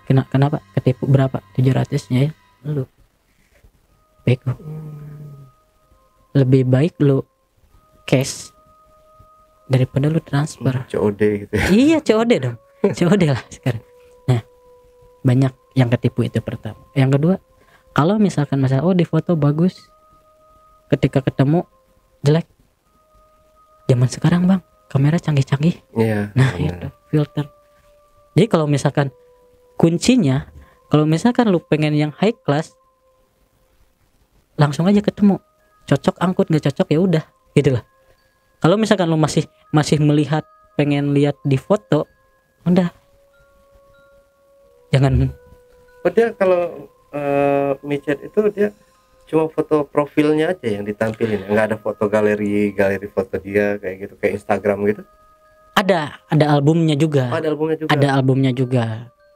[SPEAKER 1] kenapa ketipu berapa, 700 ya, lu bego. Lebih baik lu cash daripada lu transfer.
[SPEAKER 2] COD gitu ya.
[SPEAKER 1] Iya COD dong, COD lah sekarang. Nah banyak yang ketipu, itu pertama. Yang kedua, kalau misalkan masalah di foto bagus, ketika ketemu jelek. Zaman sekarang bang, kamera canggih-canggih.
[SPEAKER 2] Iya.
[SPEAKER 1] Nah itu filter. Jadi kalau misalkan kuncinya, kalau misalkan lu pengen yang high class, langsung aja ketemu, cocok angkut, nggak cocok ya udah gitu lah. Kalau misalkan lu masih melihat, pengen lihat di foto, udah jangan.
[SPEAKER 2] Oh, dia kalau micet itu dia cuma foto profilnya aja yang ditampilin, nggak ada foto galeri foto dia kayak gitu, kayak Instagram gitu.
[SPEAKER 1] Ada albumnya juga.
[SPEAKER 2] Oh, ada albumnya juga.
[SPEAKER 1] Ada albumnya juga.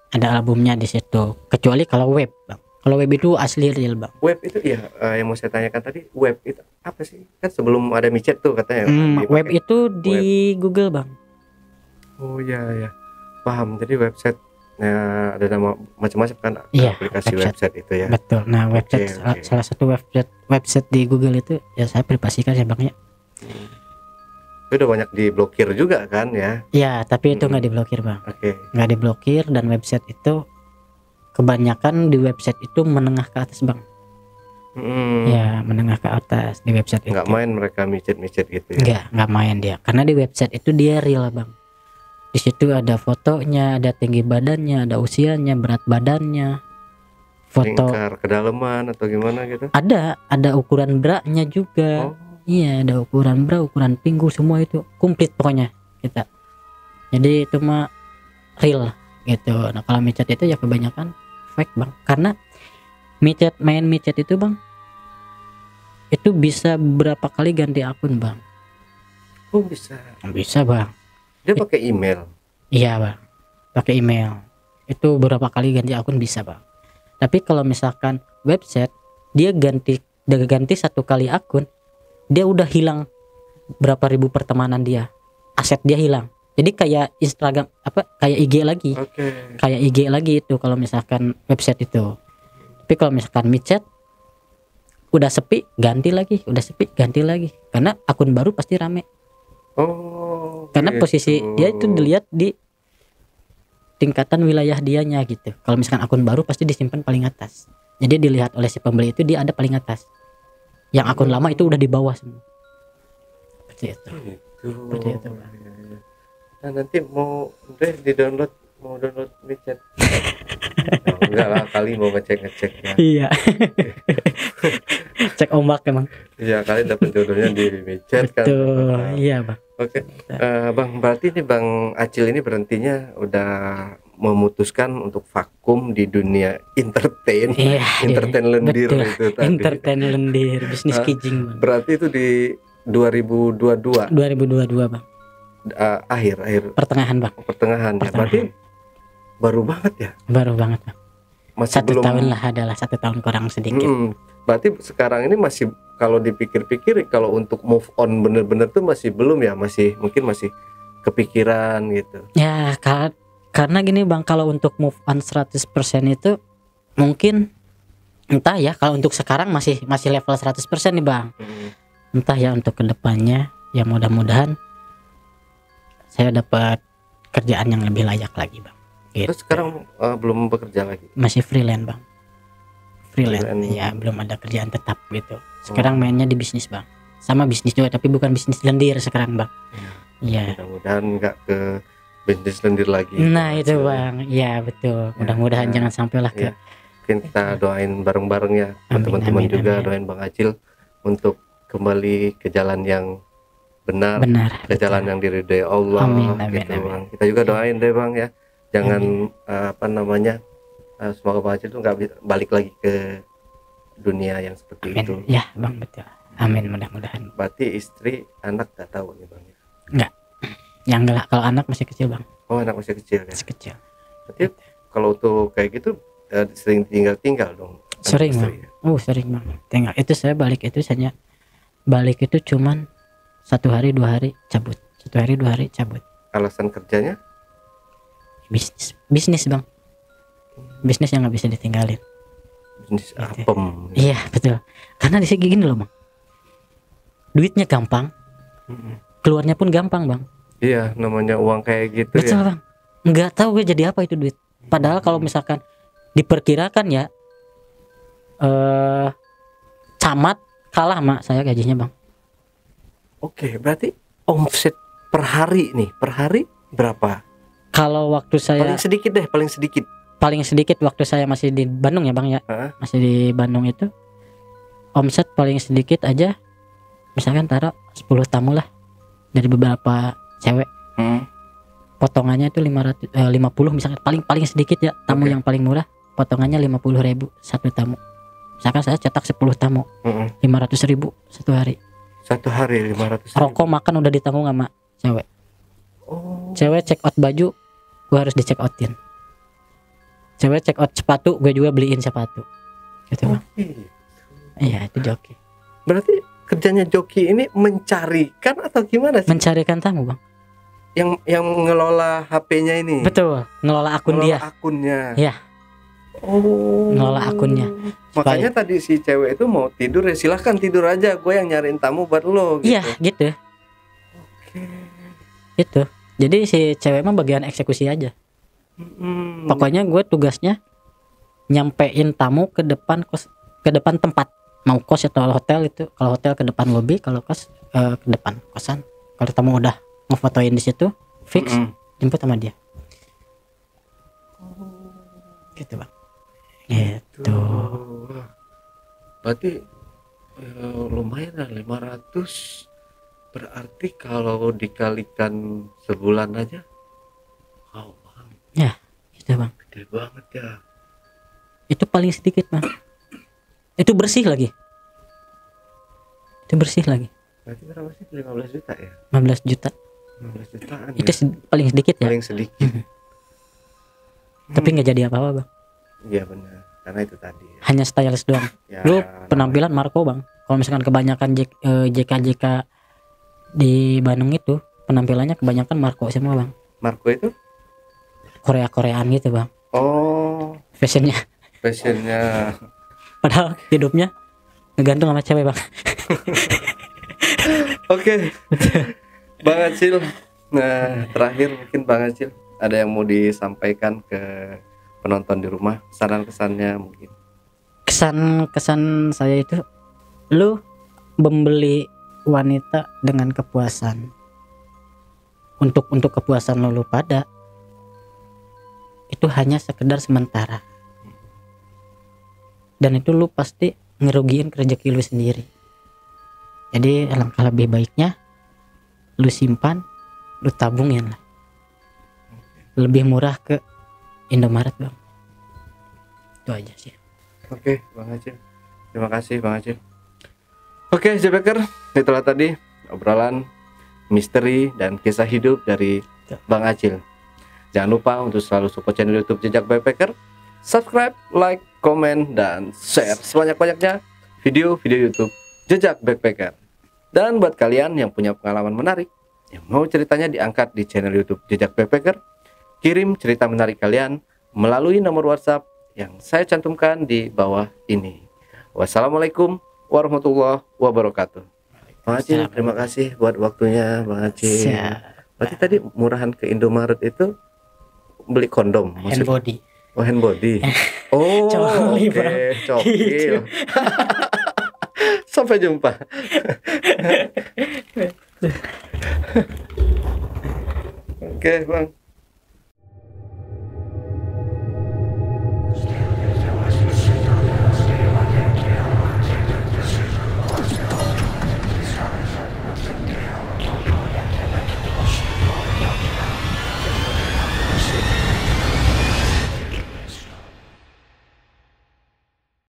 [SPEAKER 1] Ada albumnya di situ. Kecuali kalau web, bang. Kalau web itu asli real, bang.
[SPEAKER 2] Web itu ya, yang mau saya tanyakan tadi, web itu apa sih? Kan sebelum ada micet tuh katanya.
[SPEAKER 1] Web itu di web. Google, bang.
[SPEAKER 2] Oh iya ya, paham. Jadi website, nah ada nama macam-macam kan,
[SPEAKER 1] iya,
[SPEAKER 2] aplikasi website itu ya.
[SPEAKER 1] Betul. Nah website okay. Salah satu website di Google itu ya saya privasikan ya bang ya.
[SPEAKER 2] Itu udah banyak diblokir juga kan ya?
[SPEAKER 1] Iya, tapi itu nggak diblokir bang.
[SPEAKER 2] Oke.
[SPEAKER 1] Nggak diblokir, dan website itu kebanyakan di website itu menengah ke atas bang. Ya menengah ke atas di website itu.
[SPEAKER 2] Nggak main mereka micet gitu ya?
[SPEAKER 1] Nggak main dia, karena di website itu dia real bang. Di situ ada fotonya, ada tinggi badannya, ada usianya, berat badannya, foto
[SPEAKER 2] lingkar kedalaman atau gimana gitu.
[SPEAKER 1] Ada ukuran bra-nya juga. Iya, ada ukuran bra, ukuran pinggul, semua itu komplit pokoknya kita. Jadi itu mah real gitu. Nah kalau micet itu ya kebanyakan fake bang, karena main micet itu bang, itu bisa berapa kali ganti akun bang.
[SPEAKER 2] Oh bisa
[SPEAKER 1] bang.
[SPEAKER 2] Dia pakai email.
[SPEAKER 1] Iya bang, pakai email. Itu berapa kali ganti akun bisa bang. Tapi kalau misalkan website, dia ganti satu kali akun, dia udah hilang berapa ribu pertemanan dia, aset dia hilang. Jadi kayak Instagram kayak IG lagi. Kayak IG lagi itu kalau misalkan website itu. Tapi kalau misalkan micet, udah sepi ganti lagi, karena akun baru pasti rame. Karena posisi dia itu dilihat di tingkatan wilayah dianya gitu. Kalau misalkan akun baru pasti disimpan paling atas. Jadi dilihat oleh si pembeli itu dia ada paling atas. Yang akun lama itu udah di bawah semua. Seperti itu. Seperti itu, Bang.
[SPEAKER 2] Nah, nanti mau di-download, mau download micet. Oh, enggak lah, kali mau ngecek ya.
[SPEAKER 1] Iya. Cek ombak emang.
[SPEAKER 2] Iya, kali dapat jodohnya di micet kan.
[SPEAKER 1] Betul. Iya, Bang.
[SPEAKER 2] Oke. Bang, berarti ini Bang Acil ini berhentinya udah memutuskan untuk vakum di dunia entertain,
[SPEAKER 1] Iya,
[SPEAKER 2] entertain lendir
[SPEAKER 1] betul.
[SPEAKER 2] itu tadi.
[SPEAKER 1] Entertain lendir, bisnis
[SPEAKER 2] Hah?
[SPEAKER 1] kijing, Bang.
[SPEAKER 2] Berarti itu di 2022
[SPEAKER 1] 2022, Bang.
[SPEAKER 2] akhir
[SPEAKER 1] Pertengahan, Bang.
[SPEAKER 2] pertengahan ya. Berarti baru banget ya.
[SPEAKER 1] Baru banget, Bang.
[SPEAKER 2] Masih
[SPEAKER 1] 1
[SPEAKER 2] belum
[SPEAKER 1] tahun lah, adalah 1 tahun kurang sedikit.
[SPEAKER 2] Berarti sekarang ini masih, kalau dipikir-pikir, kalau untuk move on bener-bener tuh masih belum ya, mungkin masih kepikiran gitu.
[SPEAKER 1] Ya, karena gini, Bang, kalau untuk move on 100% itu mungkin entah ya, kalau untuk sekarang masih level 100% nih, Bang. Entah ya untuk kedepannya, ya mudah-mudahan saya dapat kerjaan yang lebih layak lagi, Bang. Gitu.
[SPEAKER 2] Terus sekarang belum bekerja lagi?
[SPEAKER 1] Masih freelance, Bang. Freelance,
[SPEAKER 2] Freelance.
[SPEAKER 1] ya belum ada kerjaan tetap gitu. Sekarang mainnya di bisnis, Bang. Sama bisnis juga, tapi bukan bisnis lendir sekarang, Bang. Iya.
[SPEAKER 2] Mudah-mudahan nggak ke bisnis lendir lagi.
[SPEAKER 1] Nah itu, Bang. Iya betul. Mudah-mudahan jangan sampai lah ke.
[SPEAKER 2] Ya. Mungkin kita doain bareng-bareng ya,
[SPEAKER 1] Amin,
[SPEAKER 2] teman-teman
[SPEAKER 1] amin,
[SPEAKER 2] juga
[SPEAKER 1] amin.
[SPEAKER 2] doain Bang Acil untuk kembali ke jalan yang benar,
[SPEAKER 1] Benar.
[SPEAKER 2] ke
[SPEAKER 1] betul.
[SPEAKER 2] jalan yang diridhai Allah.
[SPEAKER 1] Amin, amin,
[SPEAKER 2] gitu,
[SPEAKER 1] amin.
[SPEAKER 2] Bang. Kita juga doain deh, Bang ya. Jangan semoga Bang Acil tuh nggak balik lagi ke dunia yang seperti
[SPEAKER 1] Amin.
[SPEAKER 2] itu.
[SPEAKER 1] Ya, Bang, betul. Amin, mudah-mudahan.
[SPEAKER 2] Berarti istri, anak nggak tahu nih, Bang.
[SPEAKER 1] Enggak. Yang enggak, kalau anak masih kecil, Bang.
[SPEAKER 2] Oh, anak masih kecil ya.
[SPEAKER 1] Masih kecil.
[SPEAKER 2] Berarti kalau tuh kayak gitu sering tinggal dong.
[SPEAKER 1] Sering,
[SPEAKER 2] istri,
[SPEAKER 1] Bang.
[SPEAKER 2] ya?
[SPEAKER 1] Sering, Bang. Tinggal itu saya balik itu hanya balik itu cuman 1 hari 2 hari cabut. 1 hari 2 hari cabut.
[SPEAKER 2] Alasan kerjanya?
[SPEAKER 1] Bisnis, Bang. Bisnis yang nggak bisa ditinggalin.
[SPEAKER 2] Bisnis
[SPEAKER 1] Gitu.
[SPEAKER 2] apem.
[SPEAKER 1] Iya, betul. Karena di sini gini loh, Bang. Duitnya gampang, keluarnya pun gampang, Bang.
[SPEAKER 2] Iya, namanya uang kayak gitu
[SPEAKER 1] Betul,
[SPEAKER 2] ya.
[SPEAKER 1] Bang. Nggak tahu gue jadi apa itu duit. Padahal kalau misalkan diperkirakan ya, camat kalah sama saya gajinya, Bang.
[SPEAKER 2] Oke, berarti omset per hari nih, per hari berapa?
[SPEAKER 1] Kalau waktu saya
[SPEAKER 2] Paling sedikit deh, paling sedikit.
[SPEAKER 1] paling sedikit waktu saya masih di Bandung ya, Bang ya.
[SPEAKER 2] Hah?
[SPEAKER 1] Masih di Bandung itu omset paling sedikit aja misalkan taruh 10 tamu lah dari beberapa cewek. Potongannya itu 50 misalkan, paling sedikit ya, tamu
[SPEAKER 2] Oke.
[SPEAKER 1] yang paling murah potongannya 50.000 satu tamu. Misalkan saya cetak 10 tamu, 500.000 satu hari.
[SPEAKER 2] Satu hari 500.000.
[SPEAKER 1] Rokok makan udah ditanggung sama cewek.
[SPEAKER 2] Oh,
[SPEAKER 1] Cewek check out baju, gue harus di check outin. Cewek check out sepatu, gue juga beliin sepatu. Gitu, Bang.
[SPEAKER 2] gitu.
[SPEAKER 1] Iya, itu joki.
[SPEAKER 2] Berarti kerjanya joki ini mencarikan atau gimana sih?
[SPEAKER 1] Mencarikan tamu, Bang.
[SPEAKER 2] Yang ngelola HP-nya ini.
[SPEAKER 1] Betul, ngelola akun
[SPEAKER 2] Ngelola
[SPEAKER 1] dia.
[SPEAKER 2] akunnya.
[SPEAKER 1] Iya.
[SPEAKER 2] Oh.
[SPEAKER 1] Ngelola akunnya.
[SPEAKER 2] Makanya tadi si cewek itu mau tidur ya silahkan tidur aja, gue yang nyariin tamu buat lo gitu.
[SPEAKER 1] Iya, gitu. Gitu. Jadi si cewek mah bagian eksekusi aja. Pokoknya gue tugasnya nyampein tamu ke depan ke depan tempat, mau kos atau hotel itu. Kalau hotel ke depan lobi, kalau kos ke depan kosan. Kalau tamu udah ngefotoin di situ, fix jemput sama dia. Gitu, Bang. Gitu.
[SPEAKER 2] Berarti lumayan lah 500. Berarti kalau dikalikan sebulan aja, wow, Bang,
[SPEAKER 1] Ya, gitu, Bang.
[SPEAKER 2] gede banget ya.
[SPEAKER 1] Itu paling sedikit, Bang. Itu bersih lagi. Itu bersih lagi.
[SPEAKER 2] Berarti berapa sih? 15 juta ya?
[SPEAKER 1] 15 juta.
[SPEAKER 2] 15 jutaan
[SPEAKER 1] Itu
[SPEAKER 2] ya?
[SPEAKER 1] paling sedikit ya.
[SPEAKER 2] Paling sedikit.
[SPEAKER 1] Tapi nggak jadi apa-apa, Bang.
[SPEAKER 2] Iya benar, karena itu tadi ya.
[SPEAKER 1] Hanya stylist doang.
[SPEAKER 2] Ya,
[SPEAKER 1] Lu penampilan Marco, Bang. Kalau misalkan kebanyakan JK di Bandung itu penampilannya kebanyakan Marco semua, Bang.
[SPEAKER 2] Marco itu?
[SPEAKER 1] Korea-koreaan gitu, Bang.
[SPEAKER 2] Oh,
[SPEAKER 1] Fashionnya.
[SPEAKER 2] fashionnya.
[SPEAKER 1] Padahal hidupnya ngegantung sama cewek, Bang.
[SPEAKER 2] Oke. Bang Acil. Nah, terakhir mungkin Bang Acil. ada yang mau disampaikan ke penonton di rumah, kesan-kesannya mungkin?
[SPEAKER 1] Kesan saya itu, lu membeli wanita dengan kepuasan, untuk kepuasan lu pada itu hanya sekedar sementara, dan itu lu pasti ngerugiin rezeki lu sendiri. Jadi alangkah lebih baiknya lu simpan, lu tabungin lah, lebih murah ke Indomaret bang. Itu aja sih.
[SPEAKER 2] Oke Bang Acil, terima kasih Bang Acil. Oke Jbacker, itulah tadi obrolan misteri dan kisah hidup dari Bang Acil. Jangan lupa untuk selalu support channel YouTube Jejak Backpacker, subscribe, like, komen, dan share sebanyak-banyaknya video-video YouTube Jejak Backpacker. Dan buat kalian yang punya pengalaman menarik, yang mau ceritanya diangkat di channel YouTube Jejak Backpacker, kirim cerita menarik kalian melalui nomor WhatsApp yang saya cantumkan di bawah ini. Wassalamualaikum warahmatullahi wabarakatuh. Bang Acil, terima kasih buat waktunya Bang Acil. Berarti tadi murahan ke Indomaret itu beli kondom
[SPEAKER 1] Hand body.
[SPEAKER 2] Oh, hand body. Oh,
[SPEAKER 1] Coli,
[SPEAKER 2] oke,
[SPEAKER 1] Bang.
[SPEAKER 2] cokil. Sampai jumpa. Oke, Bang.